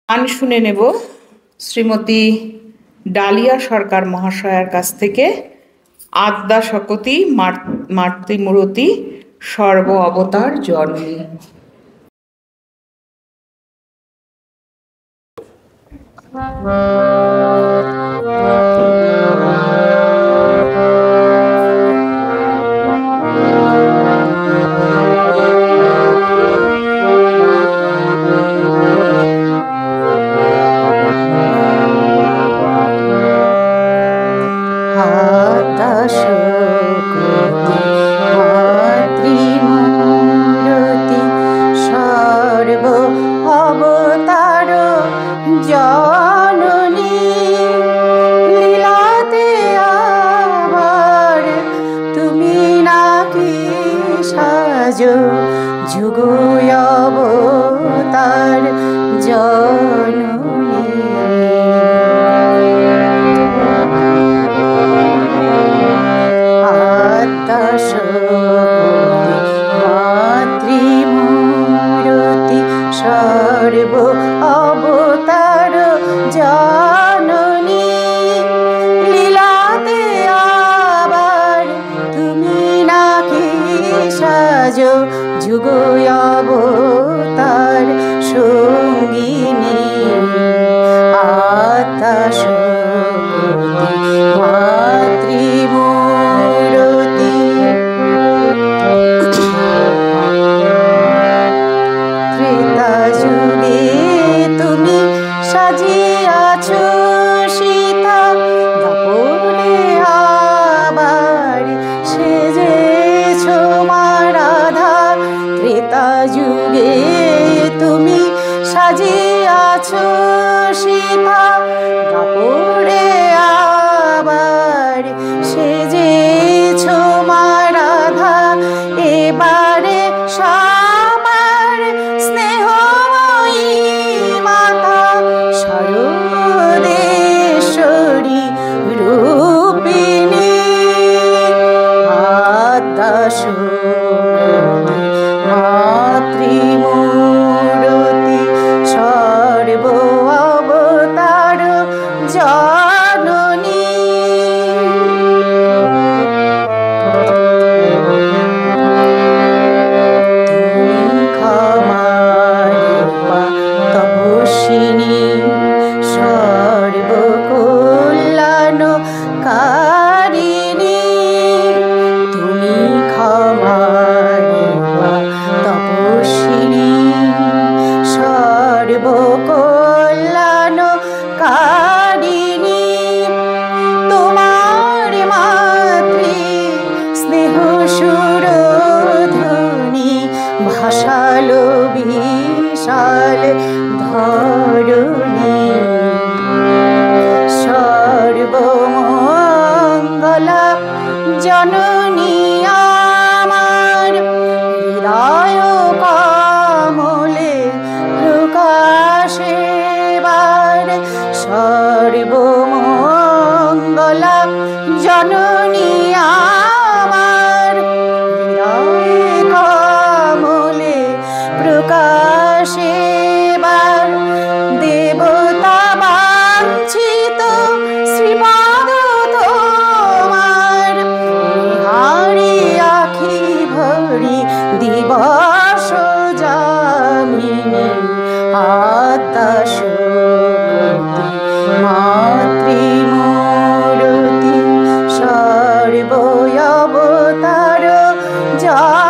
গান শুনে নেব শ্রীমতী ডালিয়া সরকার মহাশয়ার কাছ থেকে। আদ্যা শকতি মাতৃমূরতি সর্ব অবতার জননী।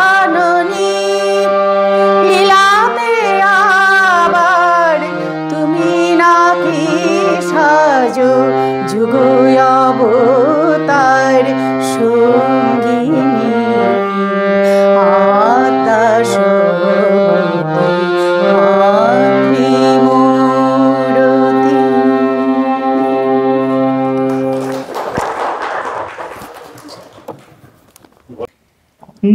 জাননী লীলাতে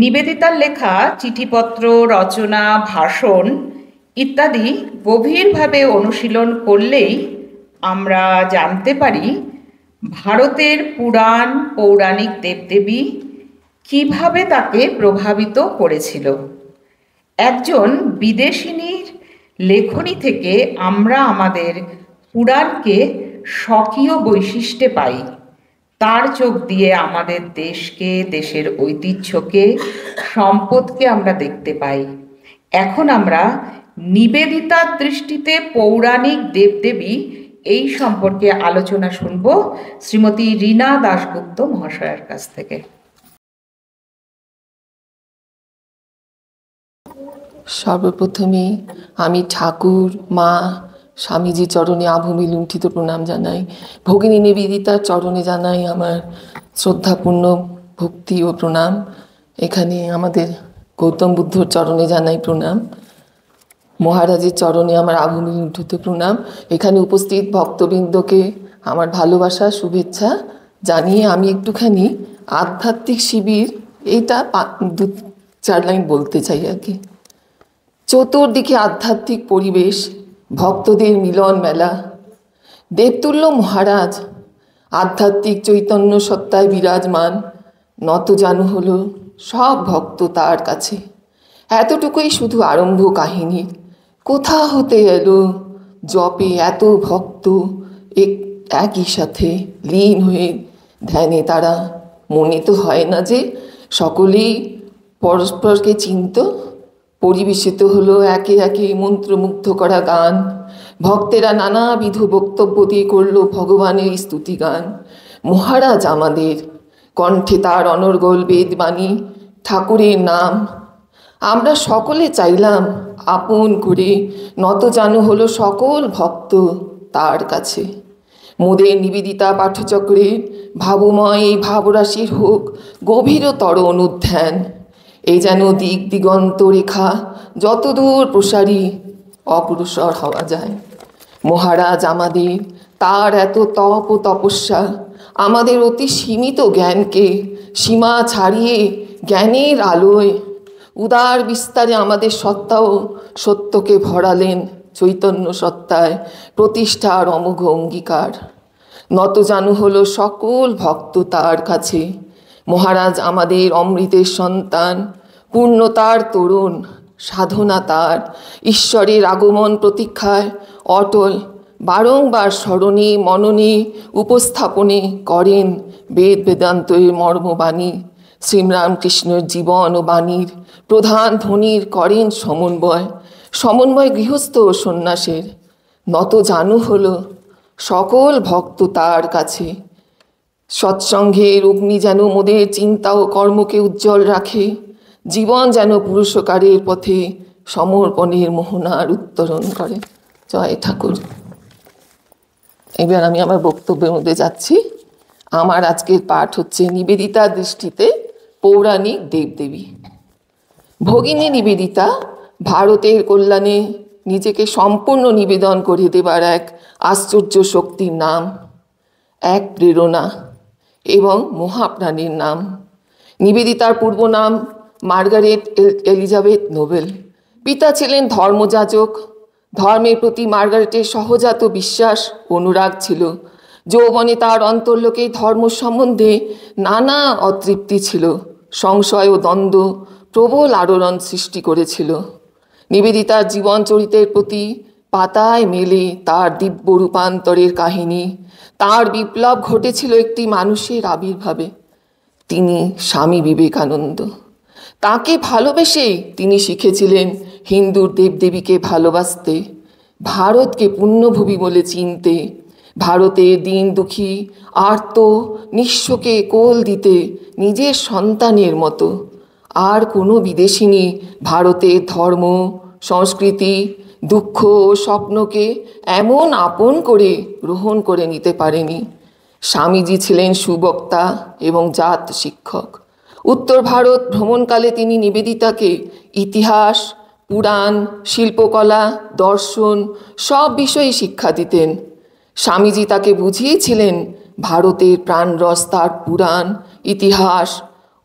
নিবেদিতার লেখা চিঠিপত্র, রচনা, ভাষণ ইত্যাদি গভীরভাবে অনুশীলন করলেই আমরা জানতে পারি ভারতের পুরাণ পৌরাণিক দেবদেবী কিভাবে তাকে প্রভাবিত করেছিল। একজন বিদেশিনীর লেখনী থেকে আমরা আমাদের পুরাণকে স্বকীয় বৈশিষ্ট্যে পাই। তার চোখ দিয়ে আমাদের দেশকে, দেশের ঐতিহ্যকে, সম্পদকে আমরা দেখতে পাই। এখন আমরা নিবেদিতার দৃষ্টিতে পৌরাণিক দেবদেবী এই সম্পর্কে আলোচনা শুনব শ্রীমতী রীনা দাশগুপ্ত মহাশয়ার কাছ থেকে। সর্বপ্রথমে আমি ঠাকুর, মা, স্বামীজির চরণে আভূমি লুণ্ঠিত প্রণাম জানাই। ভগিনী নিবেদিতার চরণে জানাই আমার শ্রদ্ধাপূর্ণ ভক্তি ও প্রণাম। এখানে আমাদের গৌতম বুদ্ধর চরণে জানাই প্রণাম। মহারাজের চরণে আমার আভূমি লুণ্ঠিত প্রণাম। এখানে উপস্থিত ভক্তবৃন্দকে আমার ভালোবাসা, শুভেচ্ছা জানিয়ে আমি একটুখানি আধ্যাত্মিক শিবির এইটা 2-4 লাইন বলতে চাই আর কি। চতুর্দিকে আধ্যাত্মিক পরিবেশ, ভক্তদের মিলন মেলা। দেবতুল্য মহারাজ আধ্যাত্মিক চৈতন্য সত্তায় বিরাজমান, নত জানু হলো সব ভক্ত তার কাছে। এতটুকুই শুধু আরম্ভ কাহিনীর। কোথা হতে এলো জপে এত ভক্ত একই সাথে লীন হয়ে ধ্যানে তারা? মনে তো হয় না যে সকলেই পরস্পরকে চিনত। পরিবেশিত হলো একে একে মন্ত্রমুগ্ধ করা গান। ভক্তেরা নানাবিধ বক্তব্য দিয়ে করল ভগবানের স্তুতি গান। মহারাজ আমাদের কণ্ঠে তার অনর্গল বেদবাণী, ঠাকুরের নাম। আমরা সকলে চাইলাম আপন করে, নত জানু হলো সকল ভক্ত তার কাছে। মোদের নিবেদিতা পাঠচক্রে ভাবময় এই ভাবরাশির হোক গভীরতর অনুধ্যান। এই যেন দিক দিগন্ত রেখা যতদূর প্রসারী অগ্রসর হওয়া যায়। মহারাজ আমাদের তার এত তপ ও তপস্যা আমাদের অতি সীমিত জ্ঞানকে সীমা ছাড়িয়ে জ্ঞানের আলোয় উদার বিস্তারে আমাদের সত্তা ও সত্যকে ভরালেন চৈতন্য সত্তায় প্রতিষ্ঠার অমোঘ অঙ্গীকার। নত জানু হলো সকল ভক্ত তার কাছে। মহারাজ আমাদের অমৃতের সন্তান, পূর্ণতার তরুণ, সাধনা তার ঈশ্বরের আগমন প্রতীক্ষায় অটল। বারংবার স্মরণে মননে উপস্থাপনে করেন বেদ বেদান্তের মর্মবাণী। শ্রীরামকৃষ্ণের জীবন ও বাণীর প্রধান ধ্বনির করেন সমন্বয়। সমন্বয় গৃহস্থ ও সন্ন্যাসের। নত জানু হলো সকল ভক্ত তার কাছে। সৎসঙ্গের অগ্নি যেন মোদের চিন্তা ও কর্মকে উজ্জ্বল রাখে। জীবন যেন পুরুষকারের পথে সমর্পণের মোহনার উত্তরণ করে। জয় ঠাকুর। এবার আমি আমার বক্তব্যের মধ্যে যাচ্ছি। আমার আজকের পাঠ হচ্ছে নিবেদিতার দৃষ্টিতে পৌরাণিক দেবদেবী। ভগিনী নিবেদিতা ভারতের কল্যাণে নিজেকে সম্পূর্ণ নিবেদন করে দেবার এক আশ্চর্য শক্তির নাম, এক প্রেরণা এবং মহাপ্রাণীর নাম। নিবেদিতার পূর্ব নাম মার্গারেট এলিজাবেথ নোবেল। পিতা ছিলেন ধর্মযাজক। ধর্মের প্রতি মার্গারেটের সহজাত বিশ্বাস অনুরাগ ছিল। যৌবনে তার অন্তর্লোকে ধর্ম সম্বন্ধে নানা অতৃপ্তি ছিল। সংশয় ও দ্বন্দ্ব প্রবল আলোড়ন সৃষ্টি করেছিল। নিবেদিতার জীবন চরিত্রের প্রতি পাতায় মেলে তার দিব্য রূপান্তরের কাহিনী। তার বিপ্লব ঘটেছিল একটি মানুষের আবির্ভাবে। তিনি স্বামী বিবেকানন্দ। তাকে ভালোবেসেই তিনি শিখেছিলেন হিন্দুর দেবদেবীকে ভালোবাসতে, ভারতকে পুণ্যভূমি বলে চিনতে, ভারতের দিন দুঃখী আর্ত নিঃস্বকে কোল দিতে নিজের সন্তানের মতো। আর কোনো বিদেশিনী ভারতের ধর্ম, সংস্কৃতি, দুঃখ ও স্বপ্নকে এমন আপন করে গ্রহণ করে নিতে পারেনি। স্বামীজি ছিলেন সুবক্তা এবং জাত শিক্ষক। উত্তর ভারত ভ্রমণকালে তিনি নিবেদিতাকে ইতিহাস, পুরাণ, শিল্পকলা, দর্শন সব বিষয়ে শিক্ষা দিতেন। স্বামীজি তাকে বুঝিয়েছিলেন ভারতের প্রাণরস তার পুরাণ, ইতিহাস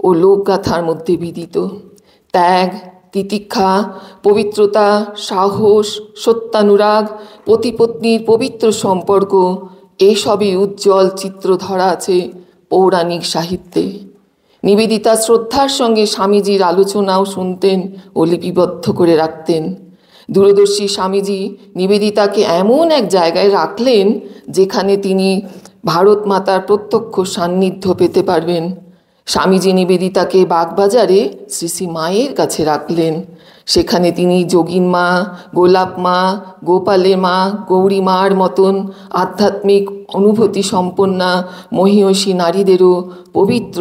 ও ও লোকগাথার মধ্যে বিদিত। ত্যাগ, তিতিক্ষা, পবিত্রতা, সাহস, সত্যানুরাগ, পতিপত্নীর পবিত্র সম্পর্ক এসবই উজ্জ্বল চিত্র ধরা আছে পৌরাণিক সাহিত্যে। নিবেদিতা শ্রদ্ধার সঙ্গে স্বামীজির আলোচনাও শুনতেন ও লিপিবদ্ধ করে রাখতেন। দূরদর্শী স্বামীজি নিবেদিতাকে এমন এক জায়গায় রাখলেন যেখানে তিনি ভারত মাতার প্রত্যক্ষ সান্নিধ্য পেতে পারবেন। স্বামীজি নিবেদিতাকে বাগবাজারে শ্রী শ্রী মায়ের কাছে রাখলেন। সেখানে তিনি যোগিন মা, গোলাপ মা, গোপালের মা, গৌরী মার মতন আধ্যাত্মিক অনুভূতি সম্পন্না মহীয়সী নারীদেরও পবিত্র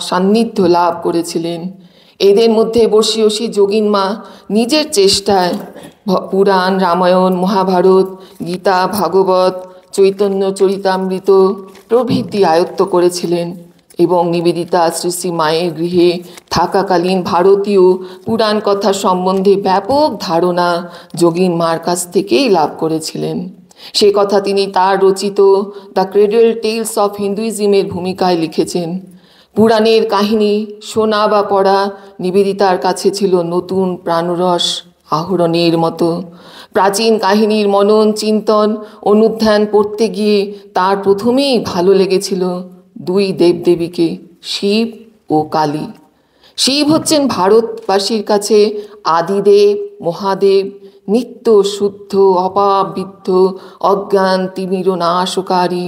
সান্নিধ্য লাভ করেছিলেন। এদের মধ্যে বর্ষীয়সী যোগিন মা নিজের চেষ্টায় পুরাণ, রামায়ণ, মহাভারত, গীতা, ভাগবত, চৈতন্য চরিতামৃত প্রভৃতি আয়ত্ত করেছিলেন এবং নিবেদিতা শ্রী শ্রী মায়ের গৃহে থাকাকালীন ভারতীয় পুরাণ কথা সম্বন্ধে ব্যাপক ধারণা যোগিন মার কাছ থেকেই লাভ করেছিলেন। সে কথা তিনি তার রচিত দ্য ক্রেডল টেলস অফ হিন্দুইজমের ভূমিকায় লিখেছেন। পুরাণের কাহিনী শোনা বা পড়া নিবেদিতার কাছে ছিল নতুন প্রাণরস আহরণের মতো। প্রাচীন কাহিনীর মনন, চিন্তন, অনুধ্যান পড়তে গিয়ে তার প্রথমেই ভালো লেগেছিল দুই দেবদেবীকে, শিব ও কালী। শিব হচ্ছেন ভারতবাসীর কাছে আদিদেব, মহাদেব, নিত্য শুদ্ধ, অপাবৃদ্ধ, অজ্ঞান তিমির নাশকারী।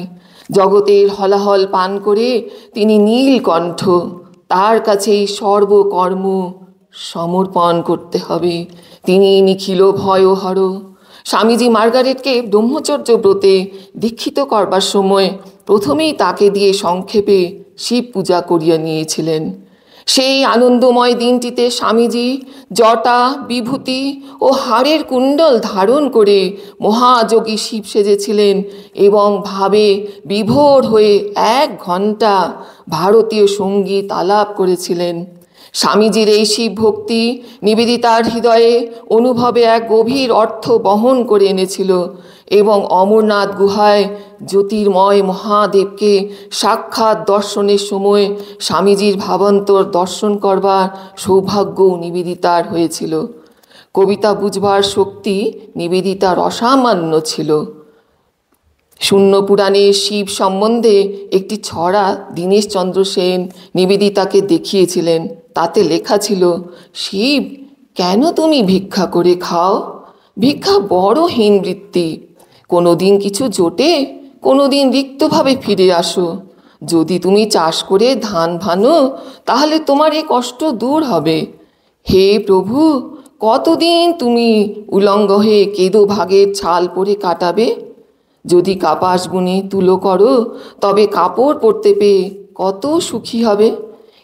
জগতের হলাহল পান করে তিনি নীলকণ্ঠ, তার কাছেই সর্বকর্ম সমর্পণ করতে হবে। তিনি নিখিল ভয়হর। স্বামীজি মার্গারেটকে ব্রহ্মচর্য ব্রতে দীক্ষিত করবার সময় প্রথমেই তাকে দিয়ে সংক্ষেপে শিব পূজা করিয়া নিয়েছিলেন। সেই আনন্দময় দিনটিতে স্বামীজি জটা, বিভূতি ও হাড়ের কুণ্ডল ধারণ করে মহাযোগী শিব সেজেছিলেন এবং ভাবে বিভোর হয়ে 1 ঘণ্টা ভারতীয় সঙ্গীত আলাপ করেছিলেন। স্বামীজির এই শিব ভক্তি নিবেদিতার হৃদয়ে অনুভবে এক গভীর অর্থ বহন করে এনেছিল এবং অমরনাথ গুহায় জ্যোতির্ময় মহাদেবকে সাক্ষাৎ দর্শনের সময় স্বামীজির ভাবান্তর দর্শন করবার সৌভাগ্যও নিবেদিতার হয়েছিল। কবিতা বুঝবার শক্তি নিবেদিতার অসামান্য ছিল। শূন্য পুরাণে শিব সম্বন্ধে একটি ছড়া দীনেশচন্দ্র সেন নিবেদিতাকে দেখিয়েছিলেন। তাতে লেখা ছিল, শিব, কেন তুমি ভিক্ষা করে খাও? ভিক্ষা বড় হীন বৃত্তি। কোনো দিন কিছু জোটে, কোনো দিন রিক্তভাবে ফিরে আসো। যদি তুমি চাষ করে ধান ভানো তাহলে তোমার এ কষ্ট দূর হবে। হে প্রভু, কতদিন তুমি উলঙ্গ হয়ে কেদো ভাগের ছাল পরে কাটাবে? যদি কাপাস বুনে তুলো করো তবে কাপড় পরতে পেয়ে কত সুখী হবে।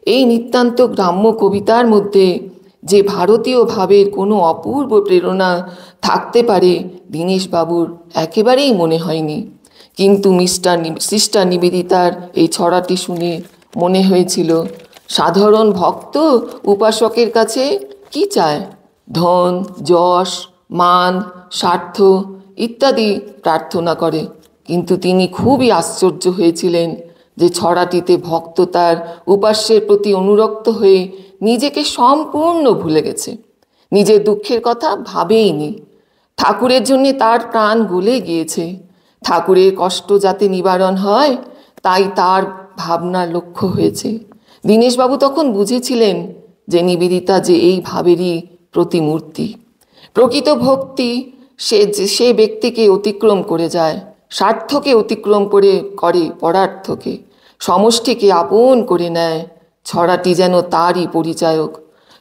এই নিতান্ত গ্রাম্য কবিতার মধ্যে যে ভারতীয় ভাবের কোনো অপূর্ব প্রেরণা থাকতে পারে দীনেশবাবুর একেবারেই মনে হয়নি। কিন্তু সিস্টার নিবেদিতার এই ছড়াটি শুনে মনে হয়েছিল সাধারণ ভক্ত উপাসকের কাছে কি চায়? ধন, যশ, মান, স্বার্থ ইত্যাদি প্রার্থনা করে। কিন্তু তিনি খুবই আশ্চর্য হয়েছিলেন যে ছড়াটিতে ভক্ত তার উপাস্যের প্রতি অনুরক্ত হয়ে নিজেকে সম্পূর্ণ ভুলে গেছে, নিজের দুঃখের কথা ভাবেইনি। ঠাকুরের জন্য তার প্রাণ গলে গিয়েছে। ঠাকুরের কষ্ট যাতে নিবারণ হয় তাই তার ভাবনার লক্ষ্য হয়েছে। দীনেশবাবু তখন বুঝেছিলেন যে নিবেদিতা যে এই ভাবেরই প্রতিমূর্তি। প্রকৃত ভক্তি সে ব্যক্তিকে অতিক্রম করে যায়, স্বার্থকে অতিক্রম করে পরার্থকে, সমষ্টিকে আপন করে নেয়। ছড়াটি যেন তারই পরিচায়ক।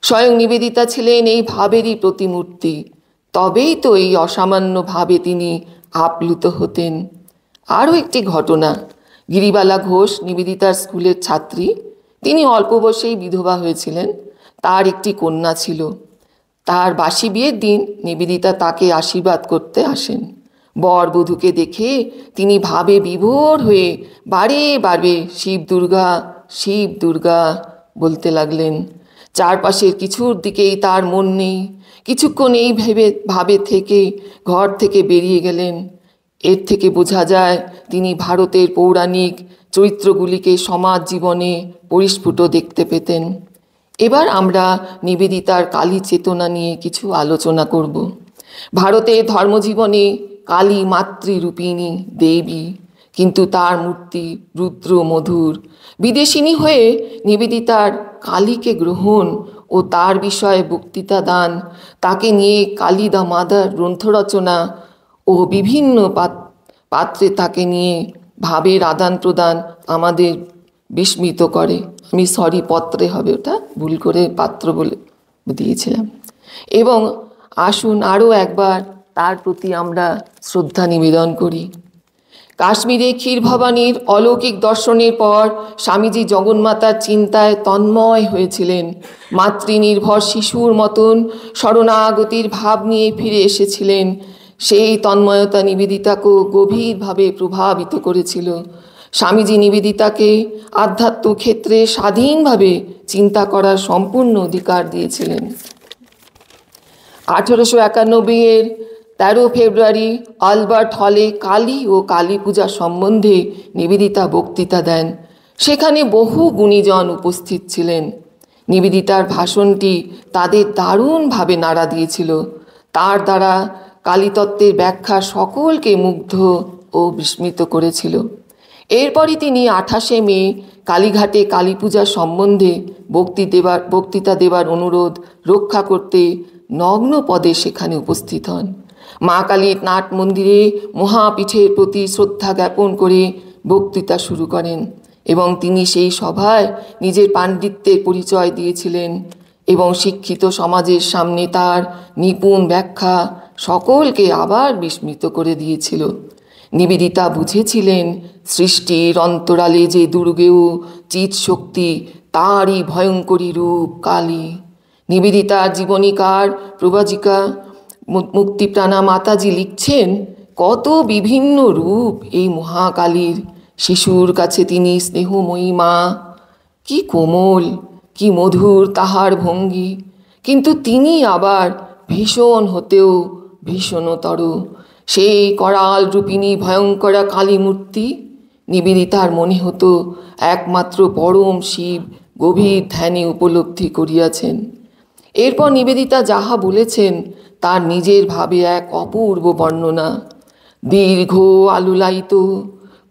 স্বয়ং নিবেদিতা ছিলেন এই ভাবেরই প্রতিমূর্তি। তবেই তো এই অসামান্য ভাবে তিনি আপ্লুত হতেন। আরও একটি ঘটনা, গিরিবালা ঘোষ নিবেদিতার স্কুলের ছাত্রী। তিনি অল্প বয়সেই বিধবা হয়েছিলেন। তার একটি কন্যা ছিল। তার বাসি বিয়ের দিন নিবেদিতা তাকে আশীর্বাদ করতে আসেন। বর বধূকে দেখে তিনি ভাবে বিভোর হয়ে বারে বারে শিব দুর্গা, শিব দুর্গা বলতে লাগলেন। চারপাশের কিছুর দিকেই তার মন নেই। কিছুক্ষণ এই ভাবে থেকে ঘর থেকে বেরিয়ে গেলেন। এর থেকে বোঝা যায় তিনি ভারতের পৌরাণিক চরিত্রগুলিকে সমাজ জীবনে পরিস্ফুট দেখতে পেতেন। এবার আমরা নিবেদিতার কালী চেতনা নিয়ে কিছু আলোচনা করব। ভারতের ধর্মজীবনে কালী মাতৃরূপিণী দেবী, কিন্তু তার মূর্তি রুদ্র মধুর। বিদেশিনী হয়ে নিবেদিতার কালীকে গ্রহণ ও তার বিষয়ে বক্তৃতা দান, তাকে নিয়ে কালী দ্য মাদার গ্রন্থ রচনা ও বিভিন্ন পাত্রে তাকে নিয়ে ভাবের আদান প্রদান আমাদের বিস্মিত করে। আমি পত্রে হবে, ওটা ভুল করে পাত্র বলে দিয়েছিলাম। এবং আসুন আরও একবার তার প্রতি আমরা শ্রদ্ধা নিবেদন করি। কাশ্মীরে ক্ষীর ভবানীর অলৌকিক দর্শনের পর স্বামীজি জগন্মাতার চিন্তায় তন্ময় হয়েছিলেন। মাতৃনির্ভর শিশুর মতন শরণাগতির ভাব নিয়ে ফিরে এসেছিলেন। সেই তন্ময়তা নিবেদিতাকেও গভীরভাবে প্রভাবিত করেছিল। স্বামীজি নিবেদিতাকে আধ্যাত্ম ক্ষেত্রে স্বাধীনভাবে চিন্তা করার সম্পূর্ণ অধিকার দিয়েছিলেন। 1891-এর 13 ফেব্রুয়ারি আলবার্ট হলে কালী ও কালী পূজা সম্বন্ধে নিবেদিতা বক্তৃতা দেন। সেখানে বহু গুণীজন উপস্থিত ছিলেন। নিবেদিতার ভাষণটি তাদের দারুণভাবে নাড়া দিয়েছিল। তার দ্বারা কালীতত্ত্বের ব্যাখ্যা সকলকে মুগ্ধ ও বিস্মিত করেছিল। এরপরই তিনি 28শে মে কালীঘাটে কালী পূজা সম্বন্ধে বক্তৃতা দেবার অনুরোধ রক্ষা করতে নগ্ন পদে সেখানে উপস্থিত হন। মা কালীর নাট মন্দিরে মহাপীঠের প্রতি শ্রদ্ধা জ্ঞাপন করে বক্তৃতা শুরু করেন এবং তিনি সেই সভায় নিজের পাণ্ডিত্যের পরিচয় দিয়েছিলেন এবং শিক্ষিত সমাজের সামনে তার নিপুণ ব্যাখ্যা সকলকে আবার বিস্মিত করে দিয়েছিল। নিবেদিতা বুঝেছিলেন সৃষ্টির অন্তরালে যে দুর্গেয় চিৎ শক্তি, তারই ভয়ঙ্করী রূপ কালী। নিবেদিতার জীবনীকার প্রবাজিকা মুক্তিপ্রাণা মাতাজি লিখছেন, কত বিভিন্ন রূপ এই মহাকালীর। শিশুর কাছে তিনি স্নেহময়ী মা, কি কোমল, কি মধুর তাহার ভঙ্গি, কিন্তু তিনি আবার ভীষণ হতেও ভীষণতর। সেই করাল রূপিণী ভয়ঙ্করা কালী মূর্তি নিবেদিতার মনে হতো একমাত্র পরম শিব গভীর ধ্যানে উপলব্ধি করিয়াছেন। এরপর নিবেদিতা যাহা বলেছেন তার নিজের ভাবে এক অপূর্ব বর্ণনা। দীর্ঘ আলুলায়িত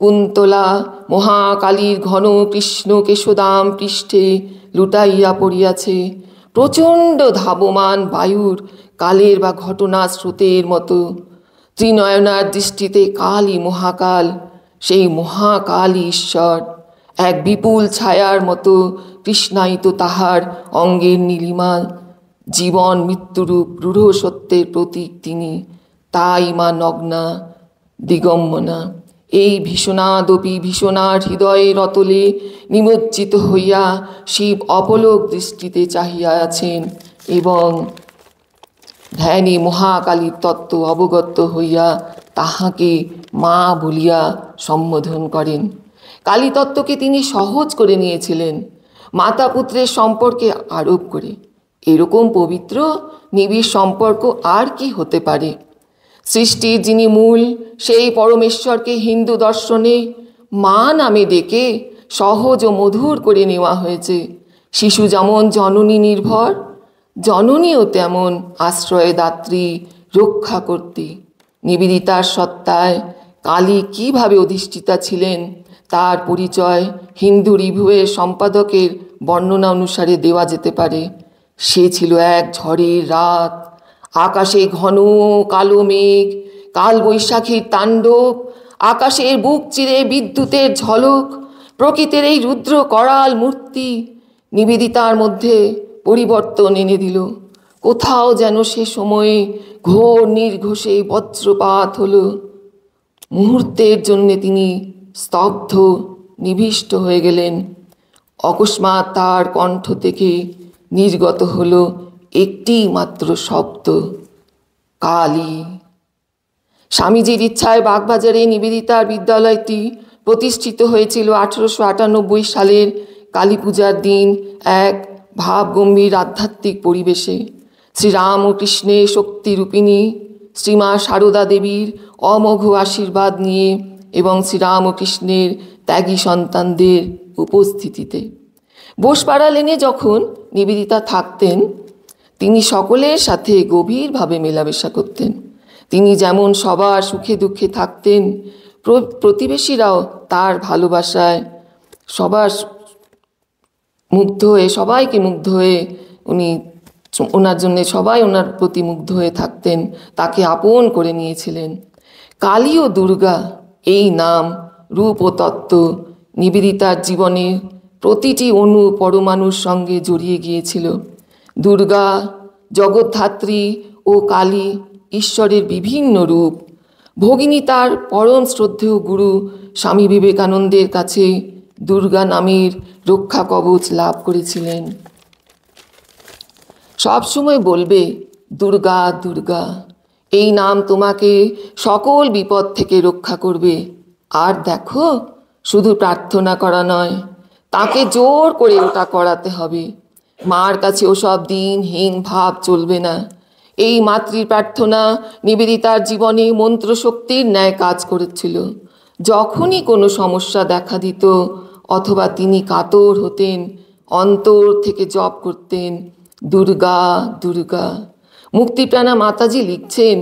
কুন্তলা মহাকালীর ঘন কৃষ্ণ কেশদাম পৃষ্ঠে লুটাইয়া পড়িয়াছে। প্রচণ্ড ধাবমান বায়ুর কালের বা ঘটনা স্রোতের মতো। ত্রিনয়নার দৃষ্টিতে কালই মহাকাল, সেই মহাকালই ঈশ্বর। এক বিপুল ছায়ার মতো কৃষ্ণায়িত তাহার অঙ্গের নীলিমা। জীবন মৃত্যুরূপ রূঢ় সত্যের প্রতীক তিনি, তাই মা নগ্না দিগম্বনা। এই ভীষণাদপি ভীষণার হৃদয়ের অতলে নিমজ্জিত হইয়া শিব অপলক দৃষ্টিতে চাহিয়া আছেন এবং ধ্যানে মহাকালীর তত্ত্ব অবগত হইয়া তাহাকে মা বলিয়া সম্বোধন করেন। কালীতত্ত্বকে তিনি সহজ করে নিয়েছিলেন, মাতা পুত্রের সম্পর্কে আরোপ করে। এরকম পবিত্র নিবিড় সম্পর্ক আর কি হতে পারে? সৃষ্টির যিনি মূল, সেই পরমেশ্বরকে হিন্দু দর্শনে মা নামে ডেকে সহজ ও মধুর করে নেওয়া হয়েছে। শিশু যেমন জননী নির্ভর, জননীও তেমন আশ্রয়দাত্রী, রক্ষা করতে। নিবেদিতার সত্তায় কালী কিভাবে অধিষ্ঠিতা ছিলেন তার পরিচয় হিন্দু রিভিউয়ের সম্পাদকের বর্ণনা অনুসারে দেওয়া যেতে পারে। সে ছিল এক ঝড়ের রাত, আকাশে ঘন কালো মেঘ, কাল বৈশাখীর তাণ্ডব, আকাশের বুক চিরে বিদ্যুতের ঝলক। প্রকৃতির এই রুদ্র করাল মূর্তি নিবেদিতার মধ্যে পরিবর্তন এনে দিল। কোথাও যেন সে সময়ে ঘোর নির্ঘোষে বজ্রপাত হলো। মুহূর্তের জন্যে তিনি স্তব্ধ, নিবিষ্ট হয়ে গেলেন। অকস্মাৎ তার কণ্ঠ থেকে নির্গত হলো একটি মাত্র শব্দ, কালী। স্বামীজির ইচ্ছায় বাগবাজারে নিবেদিতার বিদ্যালয়টি প্রতিষ্ঠিত হয়েছিল 1898 সালের কালী পূজার দিন এক ভাবগম্ভীর আধ্যাত্মিক পরিবেশে। শ্রীরাম ও কৃষ্ণের শক্তিরূপিণী শ্রীমা সারদা দেবীর অমোঘ আশীর্বাদ নিয়ে এবং শ্রীরামকৃষ্ণের ত্যাগী সন্তানদের উপস্থিতিতে। বোসপাড়া লেনে যখন নিবেদিতা থাকতেন, তিনি সকলের সাথে গভীরভাবে মেলামেশা করতেন। তিনি যেমন সবার সুখে দুঃখে থাকতেন, প্রতিবেশীরাও তার ভালোবাসায় সবাইকে মুগ্ধ হয়ে ওনার জন্যে সবাই ওনার প্রতি মুগ্ধ হয়ে থাকতেন, তাকে আপন করে নিয়েছিলেন। কালী ও দুর্গা এই নাম, রূপ ও তত্ত্ব নিবেদিতার জীবনের প্রতিটি অণু পরমাণুর সঙ্গে জড়িয়ে গিয়েছিল। দুর্গা জগদ্ধাত্রী ও কালী ঈশ্বরের বিভিন্ন রূপ। ভগিনী তার পরম শ্রদ্ধেয় গুরু স্বামী বিবেকানন্দের কাছে দুর্গা নামের রক্ষা কবচ লাভ করেছিলেন। সবসময় বলবে, দুর্গা দুর্গা, এই নাম তোমাকে সকল বিপদ থেকে রক্ষা করবে। আর দেখো, শুধু প্রার্থনা করা নয়, তাকে জোর করে ওটা করাতে হবে। মার কাছে ওসব দিনহীন ভাব চলবে না। এই মাতৃ প্রার্থনা নিবেদিতার জীবনে মন্ত্রশক্তির ন্যায় কাজ করেছিল। যখনই কোনো সমস্যা দেখা দিত অথবা তিনি কাতর হতেন, অন্তর থেকে জপ করতেন, দুর্গা দুর্গা। মুক্তিপ্রাণা মাতাজি লিখছেন,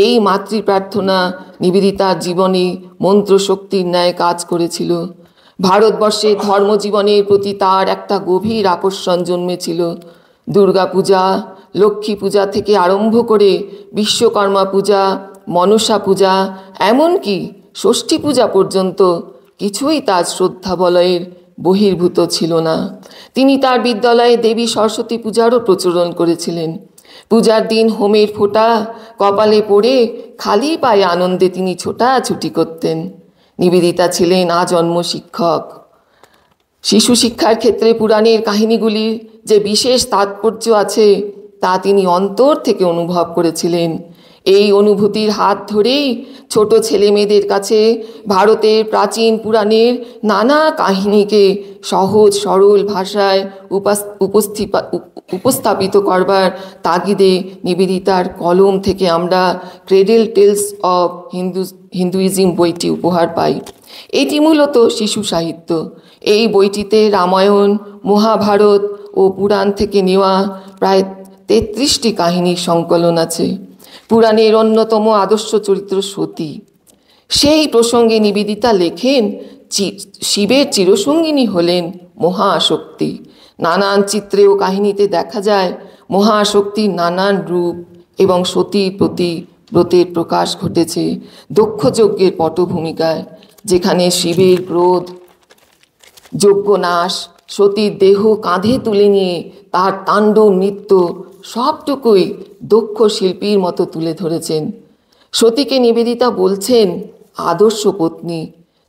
এই মাতৃ প্রার্থনা নিবেদিতার জীবনে মন্ত্রশক্তির ন্যায় কাজ করেছিল। ভারতবর্ষে ধর্মজীবনের প্রতি তার একটা গভীর আকর্ষণ জন্মেছিল। দুর্গা পূজা, লক্ষ্মী পূজা থেকে আরম্ভ করে বিশ্বকর্মা পূজা, মনসা পূজা, এমনকি ষষ্ঠী পূজা পর্যন্ত কিছুই তার শ্রদ্ধা বলয়ের বহির্ভূত ছিল না। তিনি তার বিদ্যালয়ে দেবী সরস্বতী পূজারও প্রচলন করেছিলেন। পূজার দিন হোমের ফোঁটা কপালে পড়ে খালি পায়ে আনন্দে তিনি ছোটাছুটি করতেন। নিবেদিতা ছিলেন আজন্ম শিক্ষক। শিশু শিক্ষার ক্ষেত্রে পুরাণের কাহিনীগুলির যে বিশেষ তাৎপর্য আছে তা তিনি অন্তর থেকে অনুভব করেছিলেন। এই অনুভূতির হাত ধরেই ছোট ছেলে মেয়েদের কাছে ভারতের প্রাচীন পুরাণের নানা কাহিনীকে সহজ সরল ভাষায় উপস্থাপিত করবার তাগিদে নিবেদিতার কলম থেকে আমরা ক্রেডল টেলস অব হিন্দুইজম বইটি উপহার পাই। এটি মূলত শিশু সাহিত্য। এই বইটিতে রামায়ণ, মহাভারত ও পুরাণ থেকে নেওয়া প্রায় 33টি কাহিনীর সংকলন আছে। পুরাণের অন্যতম আদর্শ চরিত্র সতী। সেই প্রসঙ্গে নিবেদিতা লেখেন, শিবের চিরসঙ্গিনী হলেন মহাশক্তি। নানান চিত্রে ও কাহিনীতে দেখা যায় মহাশক্তির নানান রূপ এবং সতীর প্রতি ব্রতের প্রকাশ ঘটেছে দক্ষযজ্ঞের পটভূমিকায়, যেখানে শিবের ক্রোধ, যজ্ঞ নাশ, সতীর দেহ কাঁধে তুলে নিয়ে তার তাণ্ডব নৃত্য সবটুকুই দক্ষ শিল্পীর মতো তুলে ধরেছেন। সতীকে নিবেদিতা বলছেন আদর্শ পত্নী,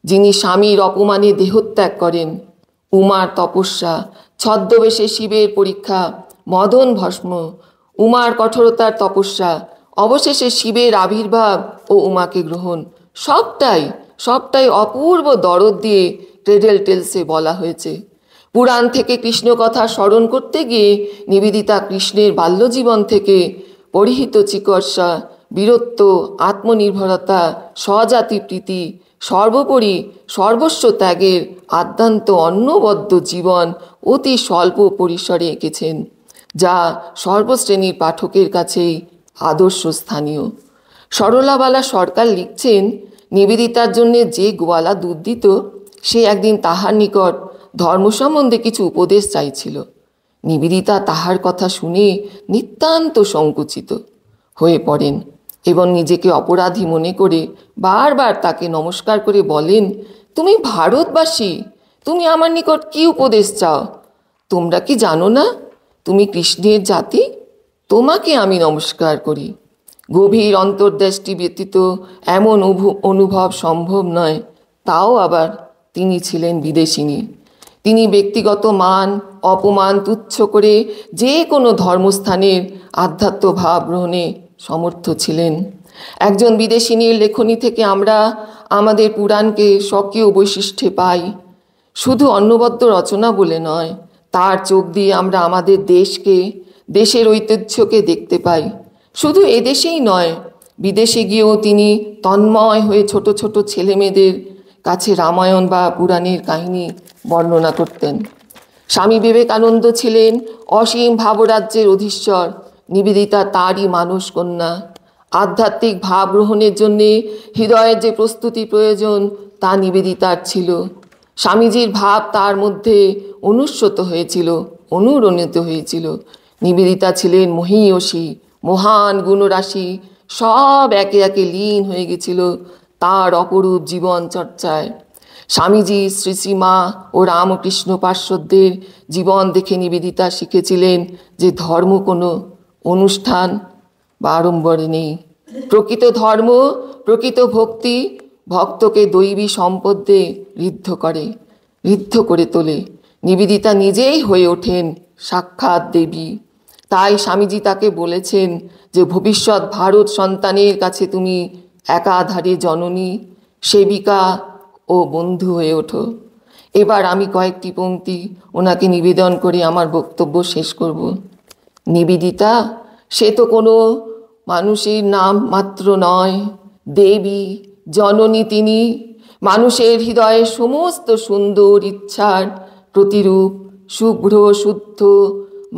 যিনি স্বামীর অপমানে দেহত্যাগ করেন। উমার তপস্যা, ছদ্মবেশে শিবের পরীক্ষা, মদন ভস্ম, উমার কঠোরতার তপস্যা, অবশেষে শিবের আবির্ভাব ও উমাকে গ্রহণ, সবটাই অপূর্ব দরদ দিয়ে ক্রেডল টেলসে বলা হয়েছে। পুরাণ থেকে কৃষ্ণ কথা স্মরণ করতে গিয়ে নিবেদিতা কৃষ্ণের বাল্যজীবন থেকে পরিহিত চিকিৎসা, বীরত্ব, আত্মনির্ভরতা, স্বজাতি প্রীতি, সর্বোপরি সর্বস্ব ত্যাগের আদ্যান্ত অন্নবদ্ধ জীবন অতি স্বল্প পরিসরে এঁকেছেন, যা সর্বশ্রেণীর পাঠকের কাছেই আদর্শ স্থানীয়। সরলাবালা সরকার লিখছেন, নিবেদিতার জন্যে যে গোয়ালা দুধ দিত সে একদিন তাহার নিকট ধর্ম সম্বন্ধে কিছু উপদেশ চাইছিল। নিবেদিতা তাহার কথা শুনে নিতান্ত সংকুচিত হয়ে পড়েন এবং নিজেকে অপরাধী মনে করে বারবার তাকে নমস্কার করে বলেন, তুমি ভারতবাসী, তুমি আমার নিকট কি উপদেশ চাও? তোমরা কি জানো না তুমি কৃষ্ণের জাতি? তোমাকে আমি নমস্কার করি। গভীর অন্তর্দৃষ্টি ব্যতীত এমন অনুভব সম্ভব নয়। তাও আবার তিনি ছিলেন বিদেশিনী। তিনি ব্যক্তিগত মান অপমান তুচ্ছ করে যে কোনো ধর্মস্থানের আধ্যাত্ম ভাব গ্রহণে সমর্থ ছিলেন। একজন বিদেশিনীর লেখনী থেকে আমরা আমাদের পুরাণকে স্বকীয় বৈশিষ্ট্যে পাই। শুধু অন্নবদ্য রচনা বলে নয়, তার চোখ দিয়ে আমরা আমাদের দেশকে, দেশের ঐতিহ্যকে দেখতে পাই। শুধু এদেশেই নয়, বিদেশে গিয়েও তিনি তন্ময় হয়ে ছোট ছোট ছেলেমেয়েদের কাছে রামায়ণ বা পুরাণের কাহিনী বর্ণনা করতেন। স্বামী বিবেকানন্দ ছিলেন অসীম ভাবরাজ্যের অধীশ্বর, নিবেদিতা তারই মানস কন্যা। আধ্যাত্মিক ভাব গ্রহণের জন্যে হৃদয়ের যে প্রস্তুতি প্রয়োজন তা নিবেদিতার ছিল। স্বামীজির ভাব তার মধ্যে অনুস্যত হয়েছিল, অনুরণিত হয়েছিল। নিবেদিতা ছিলেন মহীয়সী, মহান গুণরাশি, সব একে একে লীন হয়ে গেছিল তার অপরূপ জীবন চর্চায়। স্বামীজি শ্রী শ্রীমা ও রামকৃষ্ণ পার্শ্বদের জীবন দেখে নিবেদিতা শিখেছিলেন যে ধর্ম কোনো অনুষ্ঠান বা আড়ম্বরে নেই। প্রকৃত ধর্ম, প্রকৃত ভক্তি ভক্তকে দৈবী সম্পদে ঋদ্ধ করে তোলে। নিবেদিতা নিজেই হয়ে ওঠেন সাক্ষাৎ দেবী। তাই স্বামীজি তাকে বলেছেন যে ভবিষ্যৎ ভারত সন্তানের কাছে তুমি একাধারে জননী, সেবিকা ও বন্ধু হয়ে ওঠো। এবার আমি কয়েকটি পংক্তি ওনাকে নিবেদন করে আমার বক্তব্য শেষ করব। নিবেদিতা সে তো কোনো মানুষের নাম মাত্র নয়, দেবী, জননী তিনি। মানুষের হৃদয়ে সমস্ত সুন্দর ইচ্ছার প্রতিরূপ, শুভ্র শুদ্ধ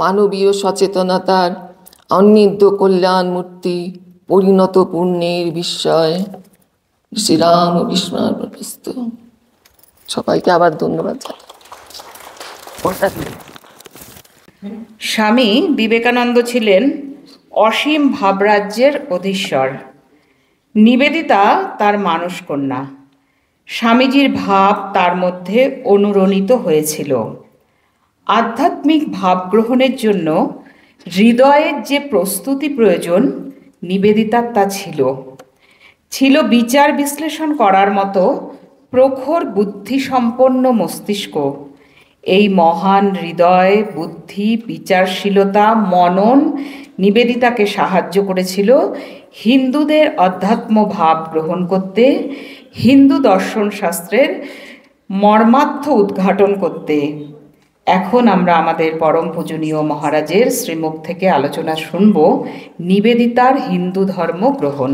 মানবীয় সচেতনতার অনিদ্য কল্যাণ মূর্তি, পরিণত পুণ্যের বিস্ময়। শ্রীরাম ও বিষ্ণুর। সবাইকে আবার ধন্যবাদ জানাই। স্বামী বিবেকানন্দ ছিলেন অসীম ভাবরাজ্যের অধীশ্বর, নিবেদিতা তার মানস কন্যা। স্বামীজির ভাব তার মধ্যে অনুরণিত হয়েছিল। আধ্যাত্মিক ভাব গ্রহণের জন্য হৃদয়ের যে প্রস্তুতি প্রয়োজন নিবেদিতার তা ছিল বিচার বিশ্লেষণ করার মতো প্রখর বুদ্ধিসম্পন্ন মস্তিষ্ক। এই মহান হৃদয়, বুদ্ধি, বিচারশীলতা, মনন নিবেদিতাকে সাহায্য করেছিল হিন্দুদের অধ্যাত্ম ভাব গ্রহণ করতে, হিন্দু দর্শন শাস্ত্রের মর্মার্থ উদ্ঘাটন করতে। এখন আমরা আমাদের পরম পূজনীয় মহারাজের শ্রীমুখ থেকে আলোচনা শুনব নিবেদিতার হিন্দু ধর্ম গ্রহণ।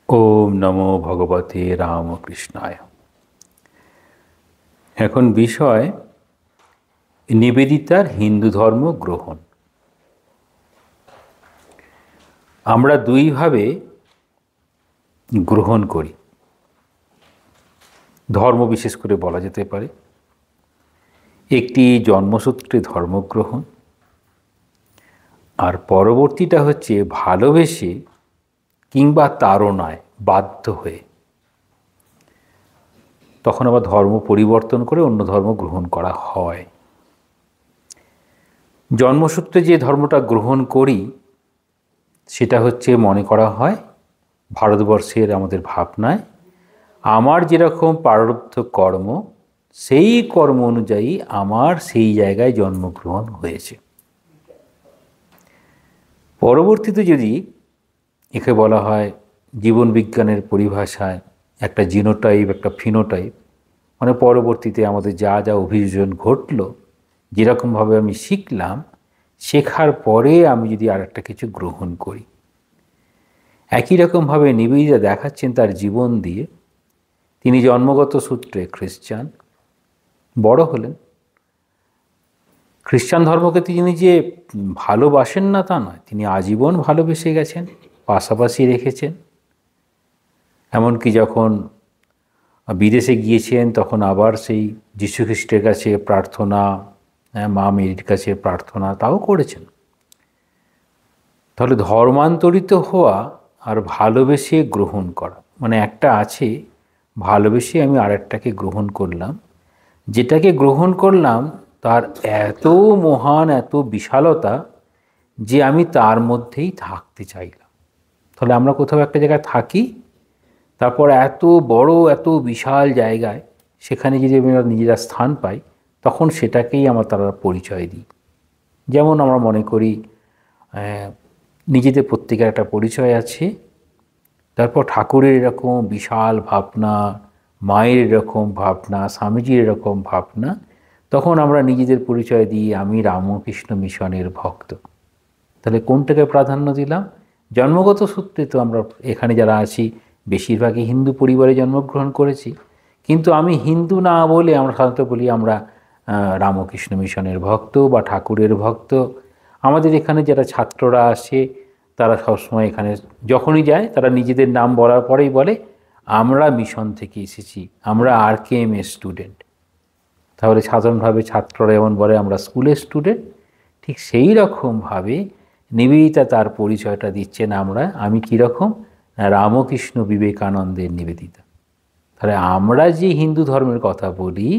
ওম নমো ভগবতে রামকৃষ্ণায়। এখন বিষয় নিবেদিতার হিন্দু ধর্ম গ্রহণ। আমরা দুইভাবে গ্রহণ করি, ধর্ম বিশেষ করে বলা যেতে পারে। একটি জন্মসূত্রে ধর্মগ্রহণ, আর পরবর্তীটা হচ্ছে ভালোবেসে কিংবা তাড়নায় বাধ্য হয়ে তখন আবার ধর্ম পরিবর্তন করে অন্য ধর্ম গ্রহণ করা হয়। জন্মসূত্রে যে ধর্মটা গ্রহণ করি সেটা হচ্ছে মনে করা হয় ভারতবর্ষের আমাদের ভাবনায় আমার যেরকম প্রারব্ধ কর্ম, সেই কর্ম অনুযায়ী আমার সেই জায়গায় জন্মগ্রহণ হয়েছে। পরবর্তীতে যদি একে বলা হয় জীবন বিজ্ঞানের পরিভাষায় একটা জিনোটাইপ, একটা ফিনোটাইপ, মানে পরবর্তীতে আমাদের যা যা অভিযোজন ঘটলো, যেরকমভাবে আমি শিখলাম, শেখার পরে আমি যদি আর একটা কিছু গ্রহণ করি। একই রকমভাবে নিবেদিতা দেখাচ্ছেন তার জীবন দিয়ে। তিনি জন্মগত সূত্রে খ্রিস্টান, বড় হলেন। খ্রিস্টান ধর্মকে তিনি যে ভালোবাসেন না তা নয়, তিনি আজীবন ভালোবেসে গেছেন, পাশাপাশি রেখেছেন। এমনকি যখন বিদেশে গিয়েছেন তখন আবার সেই যীশুখ্রিস্টের কাছে প্রার্থনা, মা মেরির কাছে প্রার্থনা তাও করেছেন। তাহলে ধর্মান্তরিত হওয়া আর ভালোবেসে গ্রহণ করা, মানে একটা আছে ভালোবেসে আমি আরেকটাকে গ্রহণ করলাম, যেটাকে গ্রহণ করলাম তার এত মহান, এত বিশালতা যে আমি তার মধ্যেই থাকতে চাইলাম। তাহলে আমরা কোথাও একটা জায়গায় থাকি, তারপর এত বড়, এত বিশাল জায়গায় সেখানে যদি আমরা নিজেরা স্থান পাই, তখন সেটাকেই আমরা তারা পরিচয় দিই। যেমন আমরা মনে করি নিজেদের প্রত্যেকের একটা পরিচয় আছে, তারপর ঠাকুরের এরকম বিশাল ভাবনা, মায়ের এরকম ভাবনা, স্বামীজির এরকম ভাবনা, তখন আমরা নিজেদের পরিচয় দিই আমি রামকৃষ্ণ মিশনের ভক্ত। তাহলে কোনটাকে প্রাধান্য দিলাম? জন্মগত সূত্রে তো আমরা এখানে যারা আছি বেশিরভাগই হিন্দু পরিবারে জন্মগ্রহণ করেছি, কিন্তু আমি হিন্দু না বলে আমরা সাধারণত বলি আমরা রামকৃষ্ণ মিশনের ভক্ত বা ঠাকুরের ভক্ত। আমাদের এখানে যারা ছাত্ররা আসে তারা সবসময় এখানে যখনই যায় তারা নিজেদের নাম বলার পরেই বলে আমরা মিশন থেকে এসেছি, আমরা RKM স্টুডেন্ট। তাহলে সাধারণভাবে ছাত্ররা যেমন বলে আমরা স্কুলের স্টুডেন্ট, ঠিক সেই রকমভাবে নিবেদিতা তার পরিচয়টা দিচ্ছেন আমি কীরকম, রামকৃষ্ণ বিবেকানন্দের নিবেদিতা। তাহলে আমরা যে হিন্দু ধর্মের কথা বলি,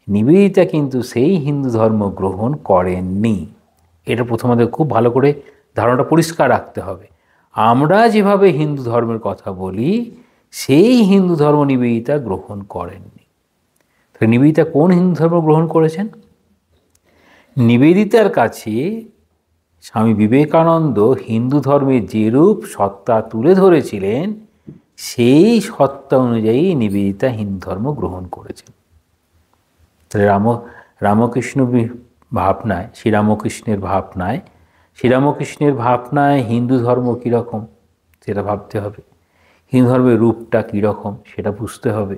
নিবেদিতা কিন্তু সেই হিন্দু ধর্ম গ্রহণ করেননি। এটা প্রথমত খুব ভালো করে ধারণাটা পরিষ্কার রাখতে হবে। আমরা যেভাবে হিন্দু ধর্মের কথা বলি সেই হিন্দু ধর্ম নিবেদিতা গ্রহণ করেননি। তাহলে নিবেদিতা কোন হিন্দু ধর্ম গ্রহণ করেছেন? নিবেদিতার কাছে স্বামী বিবেকানন্দ হিন্দু ধর্মের যেরূপ সত্তা তুলে ধরেছিলেন সেই সত্তা অনুযায়ী নিবেদিতা হিন্দু ধর্ম গ্রহণ করেছেন। তাহলে রামকৃষ্ণ ভাবনায়, শ্রীরামকৃষ্ণের ভাবনায় হিন্দু ধর্ম কীরকম সেটা ভাবতে হবে। হিন্দু ধর্মের রূপটা কীরকম সেটা বুঝতে হবে।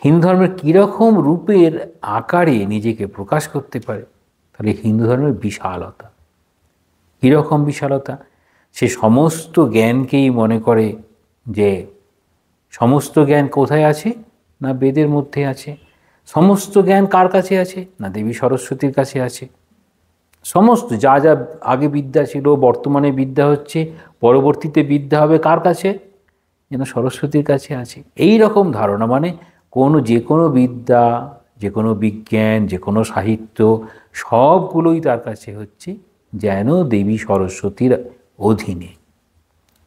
হিন্দু ধর্মের কীরকম রূপের আকারে নিজেকে প্রকাশ করতে পারে। তাহলে হিন্দু ধর্মের বিশালতা, কীরকম বিশালতা? সে সমস্ত জ্ঞানকেই মনে করে যে সমস্ত জ্ঞান কোথায় আছে? না বেদের মধ্যে আছে। সমস্ত জ্ঞান কার কাছে আছে? না দেবী সরস্বতীর কাছে আছে। সমস্ত যা যা আগে বিদ্যা ছিল, বর্তমানে বিদ্যা হচ্ছে, পরবর্তীতে বিদ্যা হবে কার কাছে? যেন সরস্বতীর কাছে আছে। এই রকম ধারণা, মানে যে কোনো বিদ্যা, যে কোনো বিজ্ঞান, যে কোনো সাহিত্য সবগুলোই তার কাছে হচ্ছে যেন দেবী সরস্বতীর অধীনে।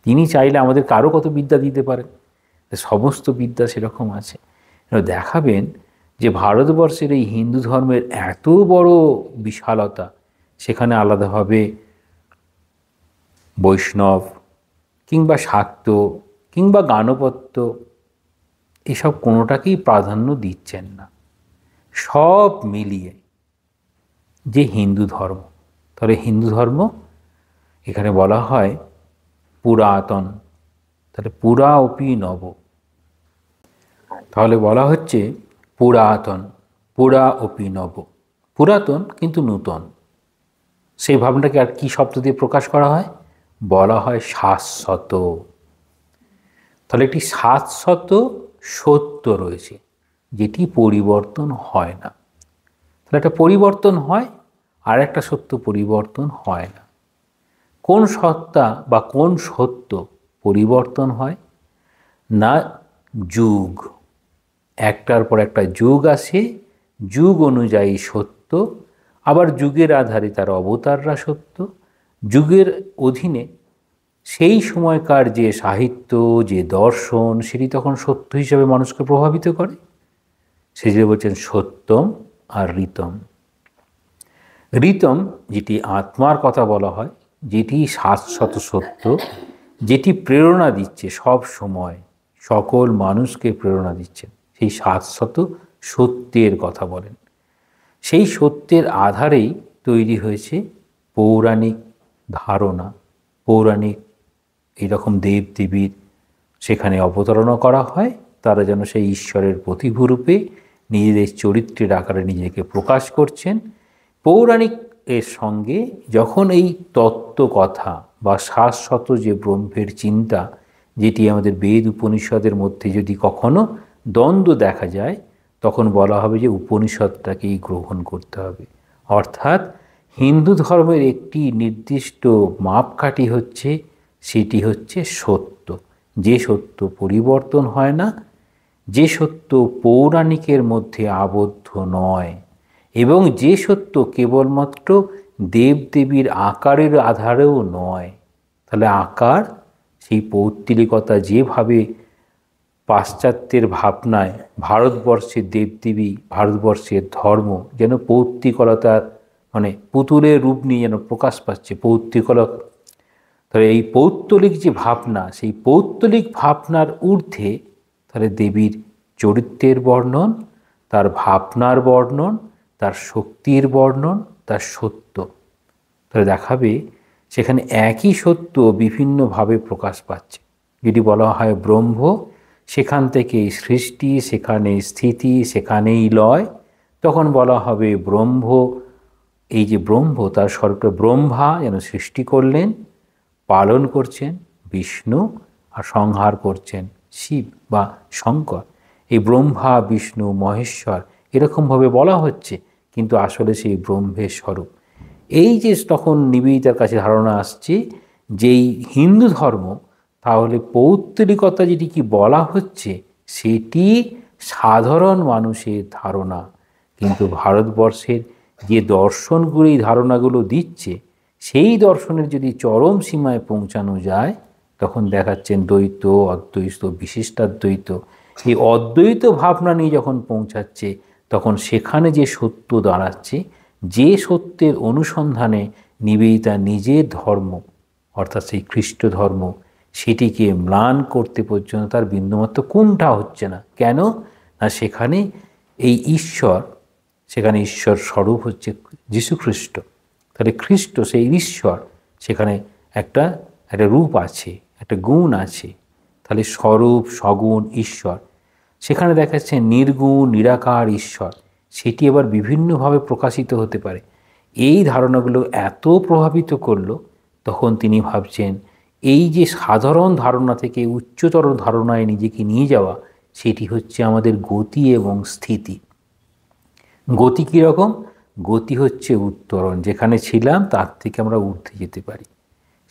তিনি চাইলে আমাদের কারো কত বিদ্যা দিতে পারেন, সমস্ত বিদ্যা সেরকম আছে। দেখাবেন যে ভারতবর্ষের এই হিন্দু ধর্মের এত বড় বিশালতা, সেখানে আলাদাভাবে বৈষ্ণব কিংবা শাক্ত কিংবা গানপত্য এসব কোনোটাকেই প্রাধান্য দিচ্ছেন না। সব মিলিয়ে যে হিন্দু ধর্ম, তাহলে হিন্দু ধর্ম এখানে বলা হয় পুরাতন। তাহলে পুরা অপি নব, তাহলে বলা হচ্ছে পুরাতন, পুরা অপি নব, পুরাতন কিন্তু নূতন। সেই ভাবনাটাকে আর কি শব্দ দিয়ে প্রকাশ করা হয়? বলা হয় শাশ্বত। তাহলে একটি শাশ্বত সত্য রয়েছে যেটি পরিবর্তন হয় না। তাহলে একটা পরিবর্তন হয় আর একটা সত্য পরিবর্তন হয় না। কোন সত্তা বা কোন সত্য পরিবর্তন হয়? না যুগ, একটার পর একটা যুগ আসে, যুগ অনুযায়ী সত্য, আবার যুগের আধারে তার অবতাররা সত্য। যুগের অধীনে সেই সময়কার যে সাহিত্য, যে দর্শন, সেটি তখন সত্য হিসাবে মানুষকে প্রভাবিত করে। সেটি বলছেন সত্যম আর ঋতম। ঋতম যেটি আত্মার কথা বলা হয়, যেটি শাশ্বত সত্য, যেটি প্রেরণা দিচ্ছে সব সময়, সকল মানুষকে প্রেরণা দিচ্ছেন, সেই শাশ্বত সত্যের কথা বলেন। সেই সত্যের আধারেই তৈরি হয়েছে পৌরাণিক ধারণা, পৌরাণিক এইরকম দেবদেবীর সেখানে অবতারণা করা হয়। তারা যেন সেই ঈশ্বরের প্রতিভূরূপে নিজেদের চরিত্রের আকারে নিজেকে প্রকাশ করছেন। পৌরাণিক এর সঙ্গে যখন এই তত্ত্ব কথা বা শাশ্বত যে ব্রহ্মের চিন্তা, যেটি আমাদের বেদ উপনিষদের মধ্যে যদি কখনো দ্বন্দ্ব দেখা যায়, তখন বলা হবে যে উপনিষদটাকেই গ্রহণ করতে হবে। অর্থাৎ হিন্দু ধর্মের একটি নির্দিষ্ট মাপকাঠি হচ্ছে, সেটি হচ্ছে সত্য। যে সত্য পরিবর্তন হয় না, যে সত্য পৌরাণিকের মধ্যে আবদ্ধ নয়, এবং যে সত্য কেবলমাত্র দেবদেবীর আকারের আধারেও নয়। তাহলে আকার, সেই পৌত্তলিকতা যেভাবে পাশ্চাত্যের ভাবনায় ভারতবর্ষের দেবদেবী, ভারতবর্ষের ধর্ম যেন পৌত্তিকলতার, মানে পুতুলের রূপ নিয়ে যেন প্রকাশ পাচ্ছে, পৌত্তিকলতা। তাহলে এই পৌত্তলিক যে ভাবনা, সেই পৌত্তলিক ভাবনার ঊর্ধ্বে তাহলে দেবীর চরিত্রের বর্ণন, তার ভাবনার বর্ণন, তার শক্তির বর্ণন, তার সত্য। তাহলে দেখাবে সেখানে একই সত্য বিভিন্নভাবে প্রকাশ পাচ্ছে। যদি বলা হয় ব্রহ্ম, সেখান থেকে সৃষ্টি, সেখানে স্থিতি, সেখানেই লয়, তখন বলা হবে ব্রহ্ম। এই যে ব্রহ্ম, তার স্বরূপটা ব্রহ্মা যেন সৃষ্টি করলেন, পালন করছেন বিষ্ণু, আর সংহার করছেন শিব বা শঙ্কর। এই ব্রহ্মা, বিষ্ণু, মহেশ্বর এরকমভাবে বলা হচ্ছে, কিন্তু আসলে সেই ব্রহ্মের স্বরূপ। এই যে তখন নিবেদিতার কাছে ধারণা আসছে যেই হিন্দু ধর্ম, তাহলে পৌত্তলিকতা যেটি কি বলা হচ্ছে সেটি সাধারণ মানুষের ধারণা, কিন্তু ভারতবর্ষের যে দর্শনগুলো এই ধারণাগুলো দিচ্ছে, সেই দর্শনের যদি চরম সীমায় পৌঁছানো যায়, তখন দেখাচ্ছেন দ্বৈত, অদ্বৈত, বিশিষ্টাদ্বৈত। এই অদ্বৈত ভাবনা নিয়ে যখন পৌঁছাচ্ছে, তখন সেখানে যে সত্য দাঁড়াচ্ছে, যে সত্যের অনুসন্ধানে নিবেদিতা নিজের ধর্ম অর্থাৎ সেই খ্রিস্ট ধর্ম সেটিকে ম্লান করতে পর্যন্ত তার বিন্দুমাত্র কোনটা হচ্ছে না। কেন না, সেখানে এই ঈশ্বর, সেখানে ঈশ্বর স্বরূপ হচ্ছে যীশুখ্রিস্ট। তাহলে খ্রিস্ট সেই ঈশ্বর, সেখানে একটা রূপ আছে, একটা গুণ আছে। তাহলে স্বরূপ, সগুণ ঈশ্বর। সেখানে দেখা যাচ্ছে নির্গুণ, নিরাকার ঈশ্বর, সেটি আবার বিভিন্নভাবে প্রকাশিত হতে পারে। এই ধারণাগুলো এত প্রভাবিত করলো, তখন তিনি ভাবছেন এই যে সাধারণ ধারণা থেকে উচ্চতর ধারণায় নিজেকে নিয়ে যাওয়া, সেটি হচ্ছে আমাদের গতি এবং স্থিতি। গতি কীরকম? গতি হচ্ছে উত্তরণ, যেখানে ছিলাম তার থেকে আমরা ঊর্ধ্বে যেতে পারি।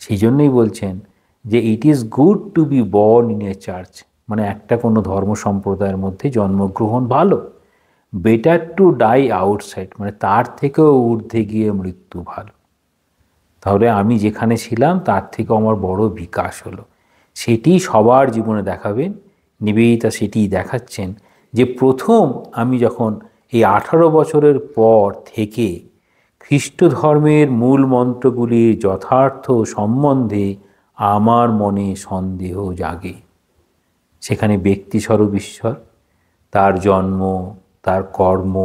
সেই জন্যই বলছেন যে it is good to be born in a church, মানে একটা কোনো ধর্ম সম্প্রদায়ের মধ্যে জন্মগ্রহণ ভালো। বেটার টু ডাই আউটসাইড, মানে তার থেকেও ঊর্ধ্বে গিয়ে মৃত্যু ভালো। তাহলে আমি যেখানে ছিলাম তার থেকেও আমার বড় বিকাশ হলো, সেটি সবার জীবনে দেখাবেন। নিবেদিতা সেটি দেখাচ্ছেন যে প্রথম আমি যখন এই 18 বছরের পর থেকে খ্রিস্ট ধর্মের মূল মন্ত্রগুলির যথার্থ সম্বন্ধে আমার মনে সন্দেহ জাগে। সেখানে ব্যক্তিস্বরূপ ঈশ্বর, তার জন্ম, তার কর্ম,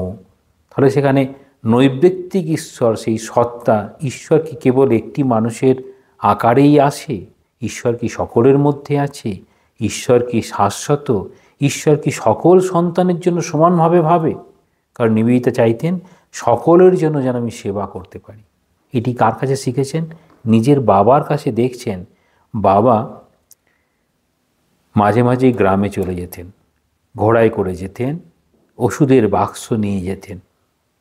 তাহলে সেখানে নৈর্ব্যক্তিক ঈশ্বর, সেই সত্তা, ঈশ্বর কি কেবল একটি মানুষের আকারেই আসে? ঈশ্বর কি সকলের মধ্যে আছে? ঈশ্বর কি শাশ্বত? ঈশ্বর কি সকল সন্তানের জন্য সমানভাবে ভাবে? কারণ নিবেদিতা চাইতেন সকলের জন্য যেন আমি সেবা করতে পারি। এটি কার কাছে শিখেছেন? নিজের বাবার কাছে। দেখছেন বাবা মাঝে মাঝেই গ্রামে চলে যেতেন, ঘোড়ায় করে যেতেন, ওষুধের বাক্স নিয়ে যেতেন,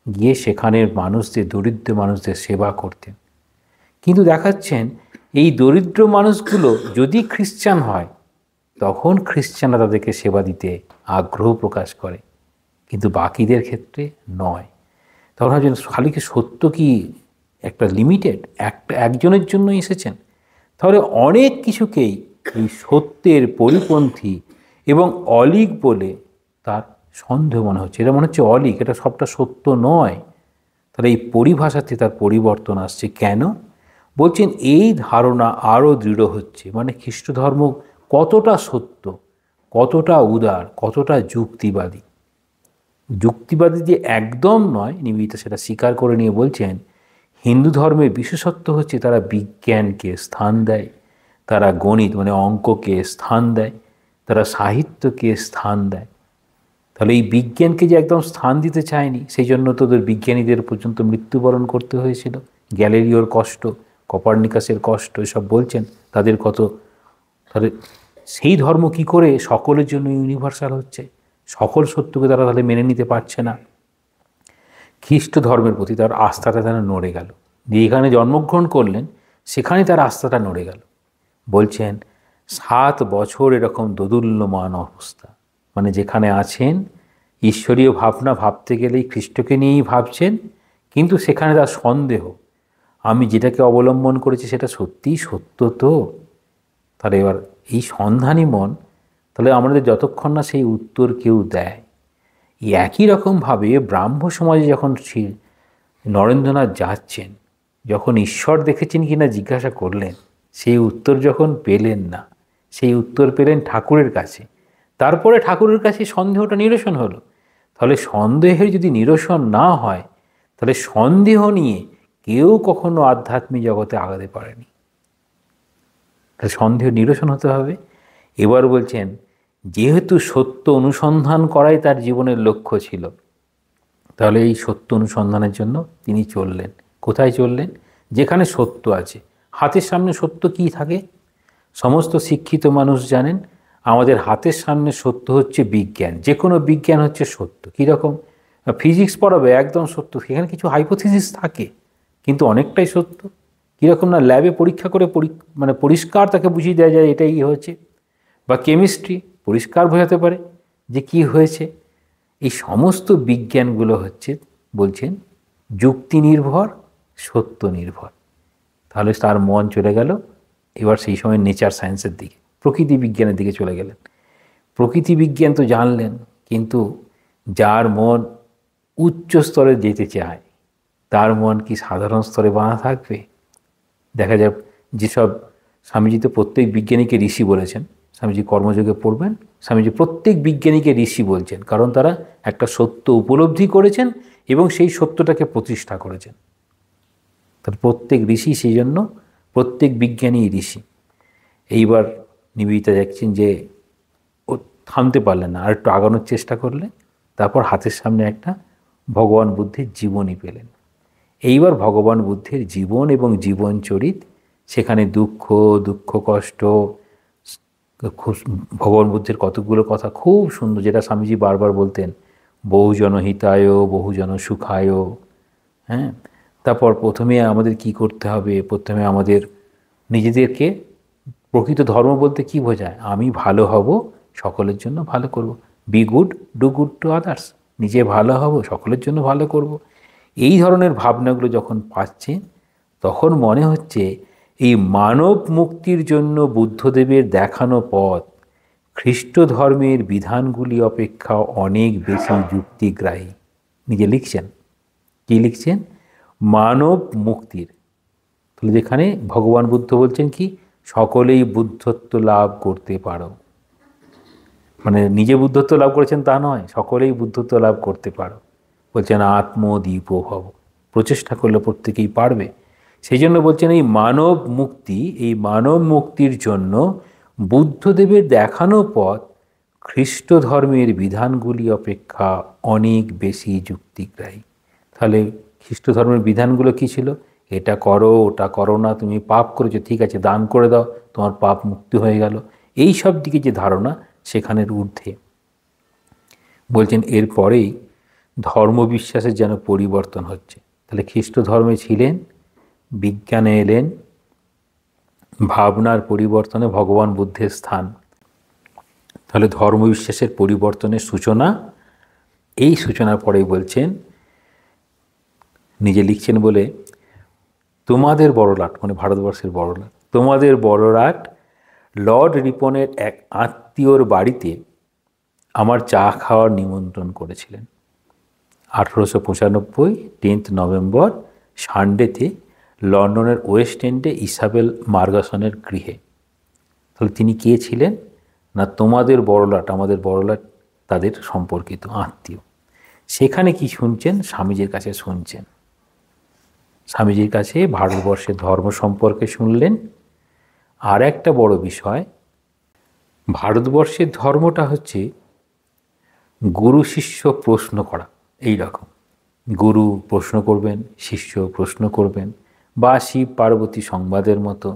গিয়ে সেখানের মানুষদের, দরিদ্র মানুষদের সেবা করতেন। কিন্তু দেখাচ্ছেন এই দরিদ্র মানুষগুলো যদি খ্রিস্টান হয়, তখন খ্রিস্টানরা তাদেরকে সেবা দিতে আগ্রহ প্রকাশ করে, কিন্তু বাকিদের ক্ষেত্রে নয়। তখন ভাবছেন খালি কি সত্য কি একটা লিমিটেড, একজনের জন্য এসেছেন? তাহলে অনেক কিছুকেই এই সত্যের পরিপন্থী এবং অলিক বলে তার সন্দেহ মনে হচ্ছে। এটা মনে হচ্ছে অলিক, এটা সবটা সত্য নয়। তাহলে এই পরিভাষাতে তার পরিবর্তন আসছে। কেন? বলছেন এই ধারণা আরও দৃঢ় হচ্ছে, মানে খ্রিস্ট ধর্ম কতটা সত্য, কতটা উদার, কতটা যুক্তিবাদী। যুক্তিবাদী যে একদম নয়, নিবেদিতা সেটা স্বীকার করে নিয়ে বলছেন হিন্দু ধর্মের বিশেষত্ব হচ্ছে তারা বিজ্ঞানকে স্থান দেয়, তারা গণিত মানে অঙ্ককে স্থান দেয়, তারা সাহিত্যকে স্থান দেয়। তাহলে এই বিজ্ঞানকে যে একদম স্থান দিতে চায়নি, সেই জন্য তোদের বিজ্ঞানীদের পর্যন্ত মৃত্যুবরণ করতে হয়েছিল। গ্যালিলিওর কষ্ট, কোপার্নিকাসের কষ্ট, এসব বলছেন তাদের কত। তাহলে সেই ধর্ম কি করে সকলের জন্য ইউনিভার্সাল হচ্ছে? সকল সত্যকে তারা তাহলে মেনে নিতে পারছে না। খ্রিস্ট ধর্মের প্রতি তার আস্থাটা যেন নড়ে গেল। যেখানে জন্মগ্রহণ করলেন সেখানে তার আস্থাটা নড়ে গেল। বলছেন 7 বছর এরকম দোদুল্যমান অবস্থা, মানে যেখানে আছেন ঈশ্বরীয় ভাবনা ভাবতে গেলেই খ্রিস্টকে নিয়েই ভাবছেন, কিন্তু সেখানে তার সন্দেহ, আমি যেটাকে অবলম্বন করেছি সেটা সত্যিই সত্য তো? তাহলে এবার এই সন্ধানী মন, তাহলে আমাদের যতক্ষণ না সেই উত্তর কেউ দেয়। এই একই রকমভাবে ব্রাহ্ম সমাজে যখন নরেন্দ্রনাথ যাচ্ছেন, যখন ঈশ্বর দেখেছেন কিনা জিজ্ঞাসা করলেন, সেই উত্তর যখন পেলেন না, সেই উত্তর পেলেন ঠাকুরের কাছে, তারপরে ঠাকুরের কাছে সন্দেহটা নিরসন হলো। তাহলে সন্দেহের যদি নিরসন না হয়, তাহলে সন্দেহ নিয়ে কেউ কখনো আধ্যাত্মিক জগতে আগাতে পারেনি। তাহলে সন্দেহ নিরসন হতে হবে। এবার বলছেন, যেহেতু সত্য অনুসন্ধান করাই তার জীবনের লক্ষ্য ছিল, তাহলে এই সত্য অনুসন্ধানের জন্য তিনি চললেন। কোথায় চললেন? যেখানে সত্য আছে। হাতের সামনে সত্য কী থাকে? সমস্ত শিক্ষিত মানুষ জানেন আমাদের হাতের সামনে সত্য হচ্ছে বিজ্ঞান। যে কোনো বিজ্ঞান হচ্ছে সত্য। কীরকম? ফিজিক্স পড়াবে, একদম সত্য। সেখানে কিছু হাইপোথিসিস থাকে, কিন্তু অনেকটাই সত্য। কীরকম না, ল্যাবে পরীক্ষা করে পরিষ্কার তাকে বুঝিয়ে দেওয়া যায় এটাই হয়েছে। বা কেমিস্ট্রি পরিষ্কার বোঝাতে পারে যে কি হয়েছে। এই সমস্ত বিজ্ঞানগুলো হচ্ছে, বলছেন, যুক্তি নির্ভর, সত্য নির্ভর। তাহলে তার মন চলে গেল এবার সেই সময় নেচার সায়েন্সের দিকে, প্রকৃতি বিজ্ঞানের দিকে চলে গেলেন। প্রকৃতি বিজ্ঞান তো জানলেন, কিন্তু যার মন উচ্চ স্তরে যেতে চায় তার মন কি সাধারণ স্তরে বাঁধা থাকবে? দেখা যায় যেসব, স্বামীজি তো প্রত্যেক বিজ্ঞানীকে ঋষি বলেছেন। স্বামীজি কর্মযোগে পড়বেন, স্বামীজি প্রত্যেক বিজ্ঞানীকে ঋষি বলছেন, কারণ তারা একটা সত্য উপলব্ধি করেছেন এবং সেই সত্যটাকে প্রতিষ্ঠা করেছেন। তার প্রত্যেক ঋষি, সেই জন্য প্রত্যেক বিজ্ঞানী ঋষি। এইবার নিবেদিতা দেখছেন যে ও থামতে পারলেন না, আর একটু আগানোর চেষ্টা করলেন। তারপর হাতের সামনে একটা ভগবান বুদ্ধের জীবনী পেলেন। এইবার ভগবান বুদ্ধের জীবন এবং জীবনচরিত, সেখানে দুঃখ কষ্ট, খুব ভগবান বুদ্ধের কতগুলো কথা খুব সুন্দর, যেটা স্বামীজি বারবার বলতেন, বহুজন হিতায় বহুজন সুখায়। হ্যাঁ, তারপর প্রথমে আমাদের কি করতে হবে? প্রথমে আমাদের নিজেদেরকে, প্রকৃত ধর্ম বলতে কি বোঝায়? আমি ভালো হব, সকলের জন্য ভালো করব। Be good, do good to others. নিজে ভালো হব, সকলের জন্য ভালো করব। এই ধরনের ভাবনাগুলো যখন পাচ্ছেন, তখন মনে হচ্ছে এই মানব মুক্তির জন্য বুদ্ধদেবের দেখানো পথ খ্রিস্ট ধর্মের বিধানগুলি অপেক্ষা অনেক বেশি যুক্তিগ্রাহী। নিজে লিখছেন, কি লিখছেন? মানব মুক্তির। তাহলে যেখানে ভগবান বুদ্ধ বলছেন কি, সকলেই বুদ্ধত্ব লাভ করতে পারো, মানে নিজে বুদ্ধত্ব লাভ করেছেন তা নয়, সকলেই বুদ্ধত্ব লাভ করতে পারো। বলছেন আত্মদীপ ভব, প্রচেষ্টা করলে প্রত্যেকেই পারবে। সেই জন্য বলছেন এই মানব মুক্তি, এই মানব মুক্তির জন্য বুদ্ধদেবের দেখানো পথ খ্রিস্ট ধর্মের বিধানগুলি অপেক্ষা অনেক বেশি যুক্তিগ্রাহী। তাহলে খ্রিস্ট ধর্মের বিধানগুলো কী ছিল? এটা করো, ওটা করো না, তুমি পাপ করেছো, ঠিক আছে দান করে দাও, তোমার পাপ মুক্তি হয়ে গেল। এই সব দিকে যে ধারণা, সেখানের ঊর্ধ্বে। বলছেন এরপরেই ধর্মবিশ্বাসের যেন পরিবর্তন হচ্ছে। তাহলে খ্রিস্ট ধর্মে ছিলেন, বিজ্ঞানে এলেন, ভাবনার পরিবর্তনে ভগবান বুদ্ধের স্থান। তাহলে ধর্মবিশ্বাসের পরিবর্তনের সূচনা। এই সূচনার পরেই বলছেন, নিজে লিখছেন বলে, তোমাদের বড়লাট, মানে ভারতবর্ষের বড়লাট, তোমাদের বড়লাট লর্ড রিপনের এক আত্মীয়র বাড়িতে আমার চা খাওয়ার নিমন্ত্রণ করেছিলেন 1895 10 নভেম্বর সানডেতে লন্ডনের ওয়েস্ট এন্ডে ইসাবেল মার্গাসনের গৃহে। তাহলে তিনি কে ছিলেন না, তোমাদের বড়লাট, আমাদের বড়লাট তাদের সম্পর্কিত আত্মীয়। সেখানে কি শুনছেন? স্বামীজির কাছে শুনছেন। স্বামীজির কাছে ভারতবর্ষের ধর্ম সম্পর্কে শুনলেন। আর একটা বড় বিষয়, ভারতবর্ষের ধর্মটা হচ্ছে গুরু শিষ্য প্রশ্ন করা। এই রকম গুরু প্রশ্ন করবেন, শিষ্য প্রশ্ন করবেন, বা শিব পার্বতী সংবাদের মতো,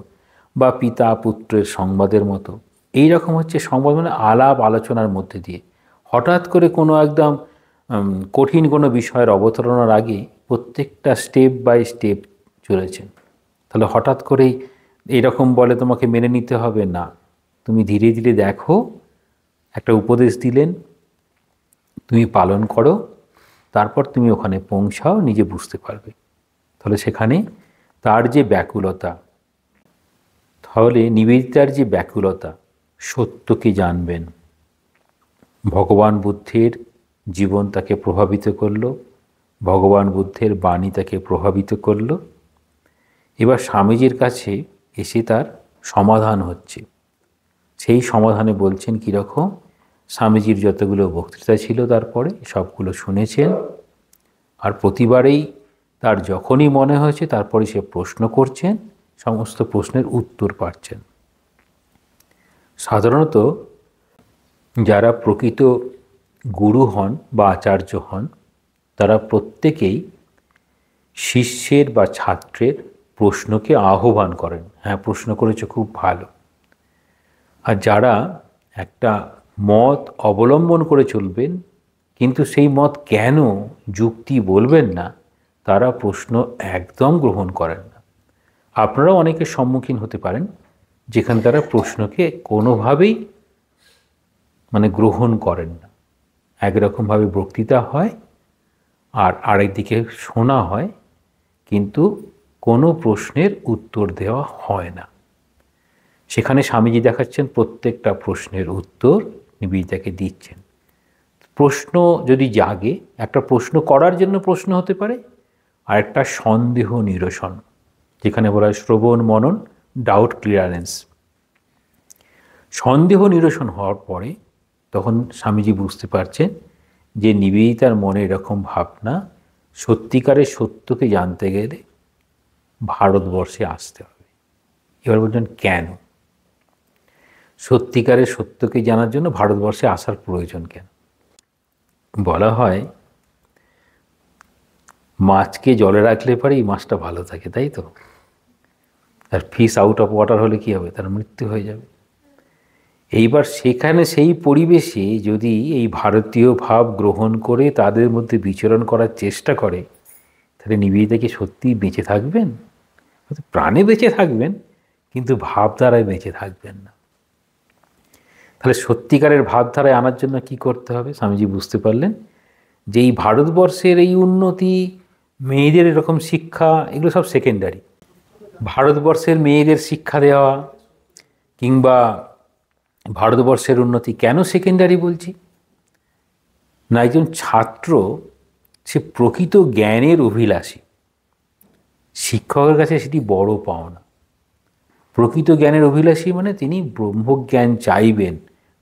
বা পিতা পুত্রের সংবাদের মতো। এই রকম হচ্ছে সংবাদ, মানে আলাপ আলোচনার মধ্যে দিয়ে। হঠাৎ করে কোনো একদম কঠিন কোনো বিষয়ের অবতারণার আগে প্রত্যেকটা স্টেপ বাই স্টেপ চলেছেন। তাহলে হঠাৎ করেই এইরকম বলে তোমাকে মেনে নিতে হবে না, তুমি ধীরে ধীরে দেখো, একটা উপদেশ দিলেন, তুমি পালন করো, তারপর তুমি ওখানে পৌঁছাও, নিজে বুঝতে পারবে। তাহলে সেখানে তার যে ব্যাকুলতা, তাহলে নিবেদিতার যে ব্যাকুলতা, সত্যকে জানবেন, ভগবান বুদ্ধের জীবন তাকে প্রভাবিত করলো, ভগবান বুদ্ধের বাণী তাকে প্রভাবিত করলো। এবার স্বামীজির কাছে এসে তার সমাধান হচ্ছে। সেই সমাধানে বলছেন কীরকম, স্বামীজির যতগুলো বক্তৃতা ছিল তারপরে সবগুলো শুনেছেন, আর প্রতিবারেই তার যখনই মনে হয়েছে তারপরে সে প্রশ্ন করছেন, সমস্ত প্রশ্নের উত্তর পাচ্ছেন। সাধারণত যারা প্রকৃত গুরু হন বা আচার্য হন তারা প্রত্যেকেই শিষ্যের বা ছাত্রের প্রশ্নকে আহ্বান করেন, হ্যাঁ প্রশ্ন করেছে খুব ভালো। আর যারা একটা মত অবলম্বন করে চলবেন কিন্তু সেই মত কেন যুক্তি বলবেন না, তারা প্রশ্ন একদম গ্রহণ করেন না। আপনারাও অনেকের সম্মুখীন হতে পারেন যেখানে তারা প্রশ্নকে কোনোভাবেই গ্রহণ করেন না। একরকমভাবে বক্তৃতা হয় আর আরেকদিকে শোনা হয়, কিন্তু কোনো প্রশ্নের উত্তর দেওয়া হয় না। সেখানে স্বামীজি দেখাচ্ছেন প্রত্যেকটা প্রশ্নের উত্তর নিবেদিতাকে দিচ্ছেন। প্রশ্ন যদি জাগে, একটা প্রশ্ন করার জন্য প্রশ্ন হতে পারে, আর একটা সন্দেহ নিরসন, যেখানে বলা হয় শ্রবণ মনন, ডাউট ক্লিয়ারেন্স। সন্দেহ নিরসন হওয়ার পরে তখন স্বামীজি বুঝতে পারছেন যে নিবেদিতার মনে এরকম ভাবনা, সত্যিকারের সত্যকে জানতে গেলে ভারতবর্ষে আসতে হবে। এবার বলছেন কেন সত্যিকারের সত্যকে জানার জন্য ভারতবর্ষে আসার প্রয়োজন কেন? বলা হয় মাছকে জলে রাখলে পরেই মাছটা ভালো থাকে, তাই তো? আর ফিশ আউট অফ ওয়াটার হলে কী হবে? তার মৃত্যু হয়ে যাবে। এইবার সেখানে সেই পরিবেশে যদি এই ভারতীয় ভাব গ্রহণ করে তাদের মধ্যে বিচরণ করার চেষ্টা করে, তাহলে নিবেদিতা কি সত্যিই বেঁচে থাকবেন? প্রাণে বেঁচে থাকবেন কিন্তু ভাবধারায় বেঁচে থাকবেন না। তাহলে সত্যিকারের ভাবধারায় আনার জন্য কি করতে হবে? স্বামীজি বুঝতে পারলেন যে এই ভারতবর্ষের এই উন্নতি, মেয়েদের এরকম শিক্ষা, এগুলো সব সেকেন্ডারি। ভারতবর্ষের মেয়েদের শিক্ষা দেওয়া কিংবা ভারতবর্ষের উন্নতি কেন সেকেন্ডারি বলছি না, একজন ছাত্র সে প্রকৃত জ্ঞানের অভিলাষী, শিক্ষকের কাছে সেটি বড় পাওনা। প্রকৃত জ্ঞানের অভিলাষী মানে তিনি ব্রহ্মজ্ঞান চাইবেন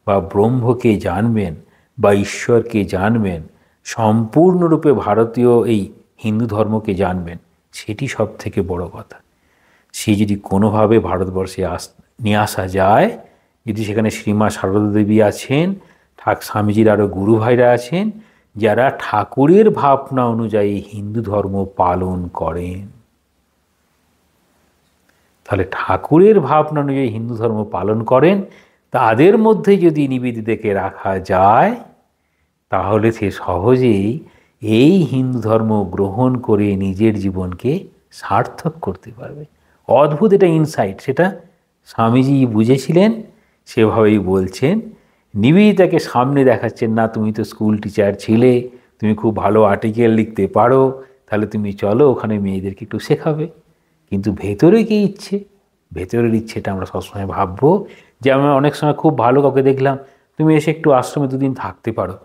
বা ব্রহ্মকে জানবেন বা ঈশ্বরকে জানবেন, সম্পূর্ণরূপে ভারতীয় এই হিন্দু ধর্মকে জানবেন, সেটি সব থেকে বড় কথা। সে যদি কোনোভাবে ভারতবর্ষে নিয়ে আসা যায়, যদি সেখানে শ্রীমা সারদা দেবী আছেন, স্বামীজির আরও গুরু ভাইরা আছেন যারা ঠাকুরের ভাবনা অনুযায়ী হিন্দু ধর্ম পালন করেন, তাহলে ঠাকুরের ভাবনা অনুযায়ী হিন্দু ধর্ম পালন করেন, তাদের মধ্যে যদি নিবেদিতাকে রাখা যায় তাহলে সে সহজেই এই হিন্দু ধর্ম গ্রহণ করে নিজের জীবনকে সার্থক করতে পারবে। অদ্ভুত এটা ইনসাইট, সেটা স্বামীজি বুঝেছিলেন, সেভাবেই বলছেন। নিবেদিতাকে সামনে দেখাচ্ছেন, না তুমি তো স্কুল টিচার ছিলে, তুমি খুব ভালো আর্টিকেল লিখতে পারো, তাহলে তুমি চলো ওখানে মেয়েদেরকে একটু শেখাবে। কিন্তু ভেতরে কী ইচ্ছে? ভেতরের ইচ্ছেটা আমরা সবসময় ভাববো যে আমরা অনেক সময় খুব ভালো কাউকে দেখলাম, তুমি এসে একটু আশ্রমে দুদিন থাকতে পারো।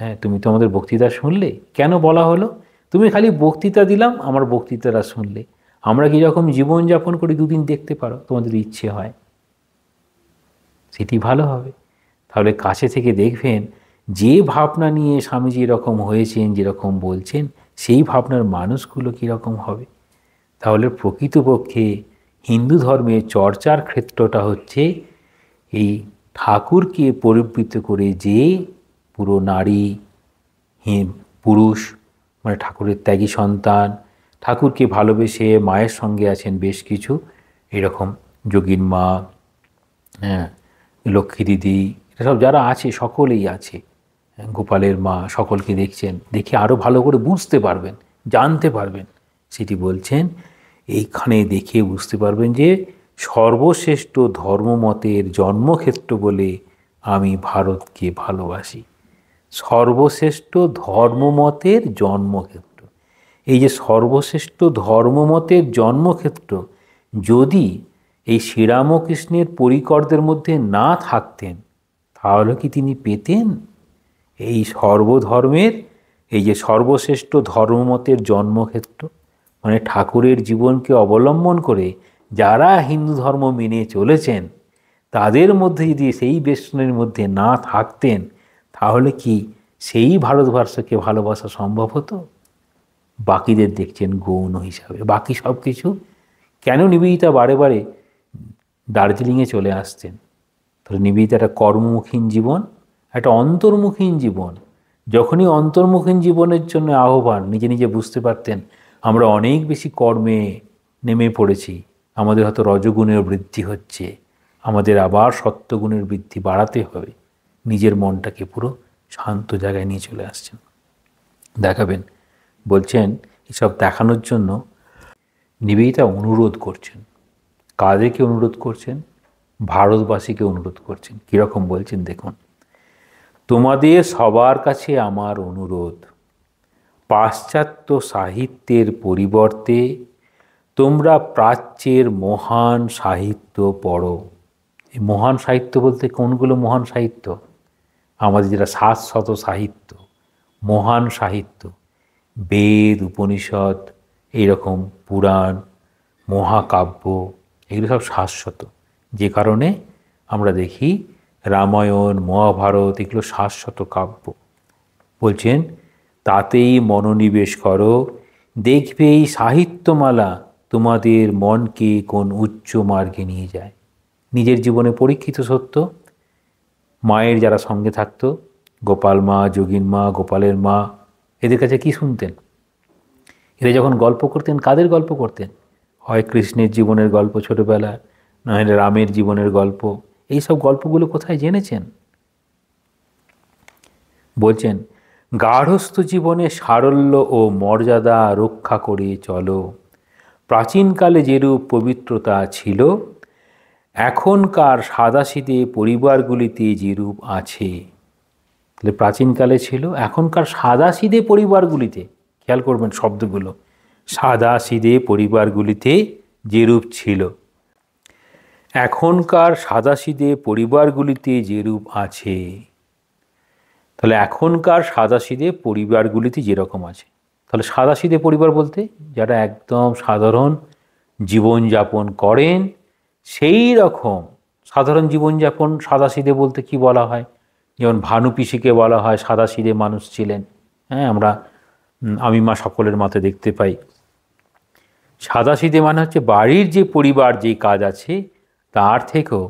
হ্যাঁ, তুমি তো আমাদের বক্তৃতা শুনলে, কেন বলা হলো? তুমি খালি বক্তৃতা দিলাম, আমার বক্তৃতাটা শুনলে। আমরা কীরকম জীবনযাপন করি দুদিন দেখতে পারো, তোমাদের ইচ্ছে হয়, সেটি ভালো হবে। তাহলে কাছে থেকে দেখবেন যে ভাবনা নিয়ে স্বামীজি এরকম হয়েছেন, যেরকম বলছেন, সেই ভাবনার মানুষগুলো কীরকম হবে। তাহলে প্রকৃতপক্ষে হিন্দু ধর্মের চর্চার ক্ষেত্রটা হচ্ছে এই ঠাকুরকে পরিবৃত করে যে পুরো নারী পুরুষ মানে ঠাকুরের ত্যাগী সন্তান, ঠাকুরকে ভালোবেসে মায়ের সঙ্গে আছেন বেশ কিছু, এরকম যোগীন মা, হ্যাঁ, লক্ষ্মী দিদি, এটা সব যারা আছে সকলেই আছে, গোপালের মা, সকলকে দেখছেন, দেখে আরও ভালো করে বুঝতে পারবেন, জানতে পারবেন। সেটি বলছেন এইখানে দেখে বুঝতে পারবেন যে সর্বশ্রেষ্ঠ ধর্মমতের জন্মক্ষেত্র বলে আমি ভারতকে ভালোবাসি। সর্বশ্রেষ্ঠ ধর্মমতের জন্মক্ষেত্র, এই যে সর্বশ্রেষ্ঠ ধর্মমতের জন্মক্ষেত্র যদি এই শ্রীরামকৃষ্ণের পরিকরদের মধ্যে না থাকতেন, তাহলে কি তিনি পেতেন এই সর্বধর্মের এই যে সর্বশ্রেষ্ঠ ধর্মমতের জন্মক্ষেত্র? মানে ঠাকুরের জীবনকে অবলম্বন করে যারা হিন্দু ধর্ম মেনে চলেছেন তাদের মধ্যে যদি সেই বেষ্টনের মধ্যে না থাকতেন তাহলে কি সেই ভারতবর্ষকে ভালোবাসা সম্ভব হতো? বাকিদের দেখছেন গৌণ হিসাবে, বাকি সব কিছু। কেন নিবেদিতা বারে বারে দার্জিলিংয়ে চলে আসতেন? তাহলে নিবেদিতা একটা কর্মমুখীন জীবন, একটা অন্তর্মুখীন জীবন। যখনই অন্তর্মুখীন জীবনের জন্য আহ্বান, নিজে নিজে বুঝতে পারতেন আমরা অনেক বেশি কর্মে নেমে পড়েছি, আমাদের হয়তো রজগুণের বৃদ্ধি হচ্ছে, আমাদের আবার সত্যগুণের বৃদ্ধি বাড়াতে হবে, নিজের মনটাকে পুরো শান্ত জায়গায় নিয়ে চলে আসছেন। দেখাবেন, বলছেন এসব দেখানোর জন্য নিবেদিতা অনুরোধ করছেন। কাদেরকে অনুরোধ করছেন? ভারতবাসীকে অনুরোধ করছেন। কীরকম বলছেন দেখুন, তোমাদের সবার কাছে আমার অনুরোধ, পাশ্চাত্য সাহিত্যের পরিবর্তে তোমরা প্রাচ্যের মহান সাহিত্য পড়ো। এই মহান সাহিত্য বলতে কোনগুলো মহান সাহিত্য? আমাদের যেটা শাশ্বত সাহিত্য, মহান সাহিত্য, বেদ, উপনিষদ, এইরকম পুরাণ, মহাকাব্য, এগুলো সব শাশ্বত। যে কারণে আমরা দেখি রামায়ণ, মহাভারত, এগুলো শাশ্বত কাব্য। বলছেন তাতেই মনোনিবেশ করো, দেখবে এই সাহিত্যমালা তোমাদের মনকে কোন উচ্চ মার্গে নিয়ে যায়। নিজের জীবনে পরীক্ষিত সত্য। মায়ের যারা সঙ্গে থাকতো, গোপাল মা, যোগিন মা, গোপালের মা, এদের কাছে কি শুনতেন? এরা যখন গল্প করতেন, কাদের গল্প করতেন? হয় কৃষ্ণের জীবনের গল্প ছোটবেলা, নাহলে রামের জীবনের গল্প। এই সব গল্পগুলো কোথায় জেনেছেন? বলছেন গার্হস্থ্য জীবনে সারল্য ও মর্যাদা রক্ষা করে চলো। প্রাচীনকালে যেরূপ পবিত্রতা ছিল, এখনকার সাদাসিধে পরিবারগুলিতে যেরূপ আছে। তাহলে প্রাচীনকালে ছিল, এখনকার সাদাসিধে পরিবারগুলিতে, খেয়াল করবেন শব্দগুলো, সাদাসিধে পরিবারগুলিতে যেরূপ ছিল, এখনকার সাদাসিধে পরিবারগুলিতে যেরূপ আছে। তাহলে এখনকার সাদাসিধে পরিবারগুলিতে যেরকম আছে, তাহলে সাদাসিধে পরিবার বলতে যারা একদম সাধারণ জীবনযাপন করেন, সেই রকম সাধারণ জীবনযাপন। সাদাসিধে বলতে কি বলা হয়? যেমন ভানু পিসিকে বলা হয় সাদাসিধে মানুষ ছিলেন। হ্যাঁ, আমরা আমি মা সকলের মাথায় দেখতে পাই। সাদাসিধে মানে হচ্ছে বাড়ির যে পরিবার যে কাজ আছে তার থেকেও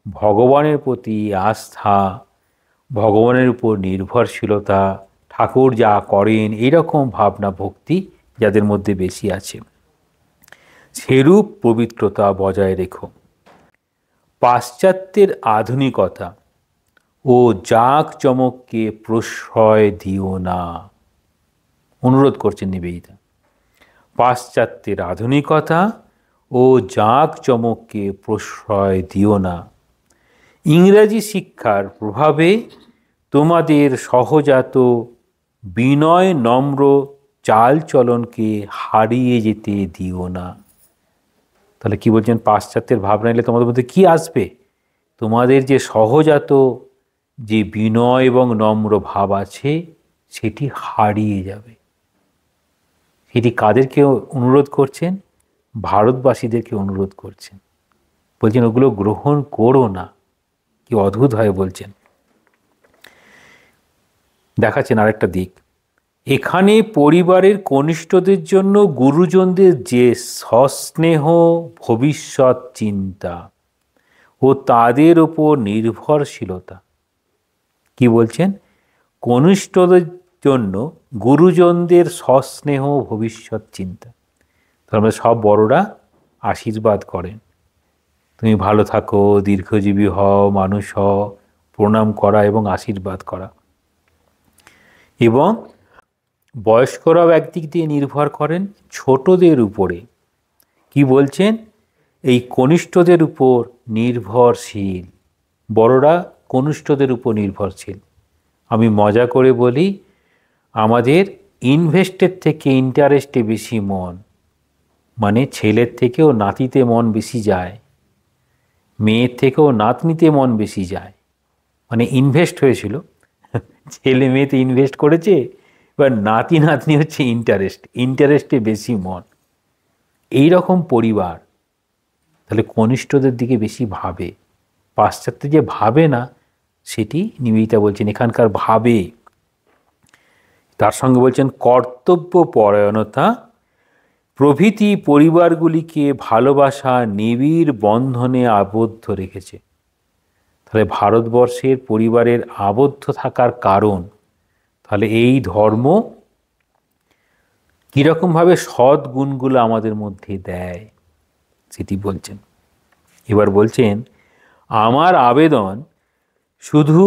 ভগবানের প্রতি আস্থা, ভগবানের উপর নির্ভরশীলতা, ঠাকুর যা করেন এইরকম ভাবনা ভক্তি যাদের মধ্যে বেশি আছে, সেরূপ পবিত্রতা বজায় রেখো। পাশ্চাত্যের আধুনিকতা ও জাঁকজমককে প্রশ্রয় দিও না। অনুরোধ করছেন নিবেদিতা। পাশ্চাত্যের আধুনিকতা ও জাঁকজমককে প্রশ্রয় দিও না। ইংরাজি শিক্ষার প্রভাবে তোমাদের সহজাত বিনয় নম্র চালচলনকে হারিয়ে যেতে দিও না। তাহলে কি বলছেন? পাশ্চাত্যের ভাবনা এলে তোমাদের মধ্যে কি আসবে? তোমাদের যে সহজাত যে বিনয় এবং নম্র ভাব আছে সেটি হারিয়ে যাবে। সেটি কাদেরকে অনুরোধ করছেন? ভারতবাসীদেরকে অনুরোধ করছেন। বলছেন ওগুলো গ্রহণ করো না। কি অদ্ভুতভাবে বলছেন। দেখাচ্ছেন আরেকটা দিক। এখানে পরিবারের কনিষ্ঠদের জন্য গুরুজনদের যে সস্নেহ ভবিষ্যৎ চিন্তা ও তাদের ওপর নির্ভরশীলতা। কি বলছেন? কনিষ্ঠদের জন্য গুরুজনদের সস্নেহ ভবিষ্যৎ চিন্তা। তার মানে সব বড়রা আশীর্বাদ করেন, তুমি ভালো থাকো, দীর্ঘজীবী হও, মানুষ হও, প্রণাম করা এবং আশীর্বাদ করা। এবং বয়স্করাও একদিক দিয়ে নির্ভর করেন ছোটদের উপরে। কি বলছেন? এই কনিষ্ঠদের উপর নির্ভরশীল, বড়রা কনিষ্ঠদের উপর নির্ভরশীল। আমি মজা করে বলি, আমাদের ইনভেস্টের থেকে ইন্টারেস্টে বেশি মন, মানে ছেলের থেকেও নাতিতে মন বেশি যায়, মেয়ের থেকেও নাতনিতে মন বেশি যায়। মানে ইনভেস্ট হয়েছিল, ছেলে মেয়েতে ইনভেস্ট করেছে, এবার নাতি নাতনি হচ্ছে ইন্টারেস্টে বেশি মন। এই রকম পরিবার তাহলে কনিষ্ঠদের দিকে বেশি ভাবে। পাশ্চাত্যে যে ভাবে না সেটি নিবেদিতা বলছেন এখানকার ভাবে। তার সঙ্গে বলছেন কর্তব্য পরায়ণতা প্রভৃতি পরিবারগুলিকে ভালোবাসা নিবিড় বন্ধনে আবদ্ধ রেখেছে। তাহলে ভারতবর্ষের পরিবারের আবদ্ধ থাকার কারণ, তাহলে এই ধর্ম কীরকমভাবে সৎ গুণগুলো আমাদের মধ্যে দেয় সেটি বলছেন। এবার বলছেন আমার আবেদন শুধু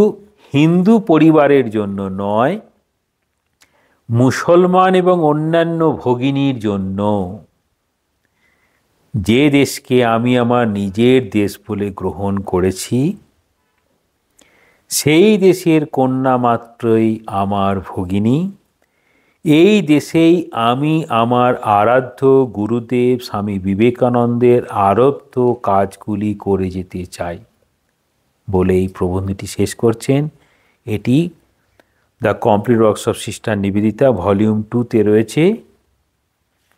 হিন্দু পরিবারের জন্য নয়, মুসলমান এবং অন্যান্য ভগিনীর জন্য। যে দেশকে আমি আমার নিজের দেশ বলে গ্রহণ করেছি সেই দেশের কন্যা মাত্রই আমার ভগিনী। এই দেশেই আমি আমার আরাধ্য গুরুদেব স্বামী বিবেকানন্দের আরব্ধ কাজগুলি করে যেতে চাই বলে এই প্রবন্ধটি শেষ করছেন। এটি the complete works of sister Nivedita volume 2-তে রয়েছে।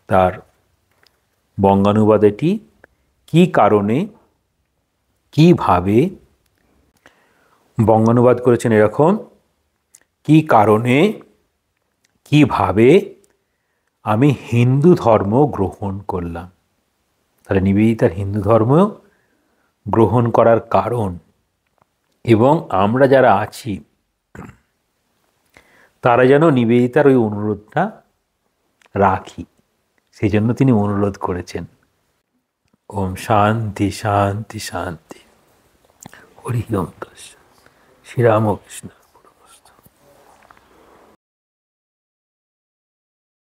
তার বঙ্গানুবাদ এটি কী কারণে কীভাবে বঙ্গানুবাদ করেছেন এরকম, কী কারণে কীভাবে আমি হিন্দু ধর্ম গ্রহণ করলাম। তাহলে নিবেদিতার হিন্দু ধর্ম গ্রহণ করার কারণ এবং আমরা যারা আছি তারা যেন নিবেদিতার ওই অনুরোধটা রাখি, সেই জন্য তিনি অনুরোধ করেছেন। ওম শান্তি শান্তি শান্তি। হরি ওম তৎসৎ। শ্রীরামকৃষ্ণ।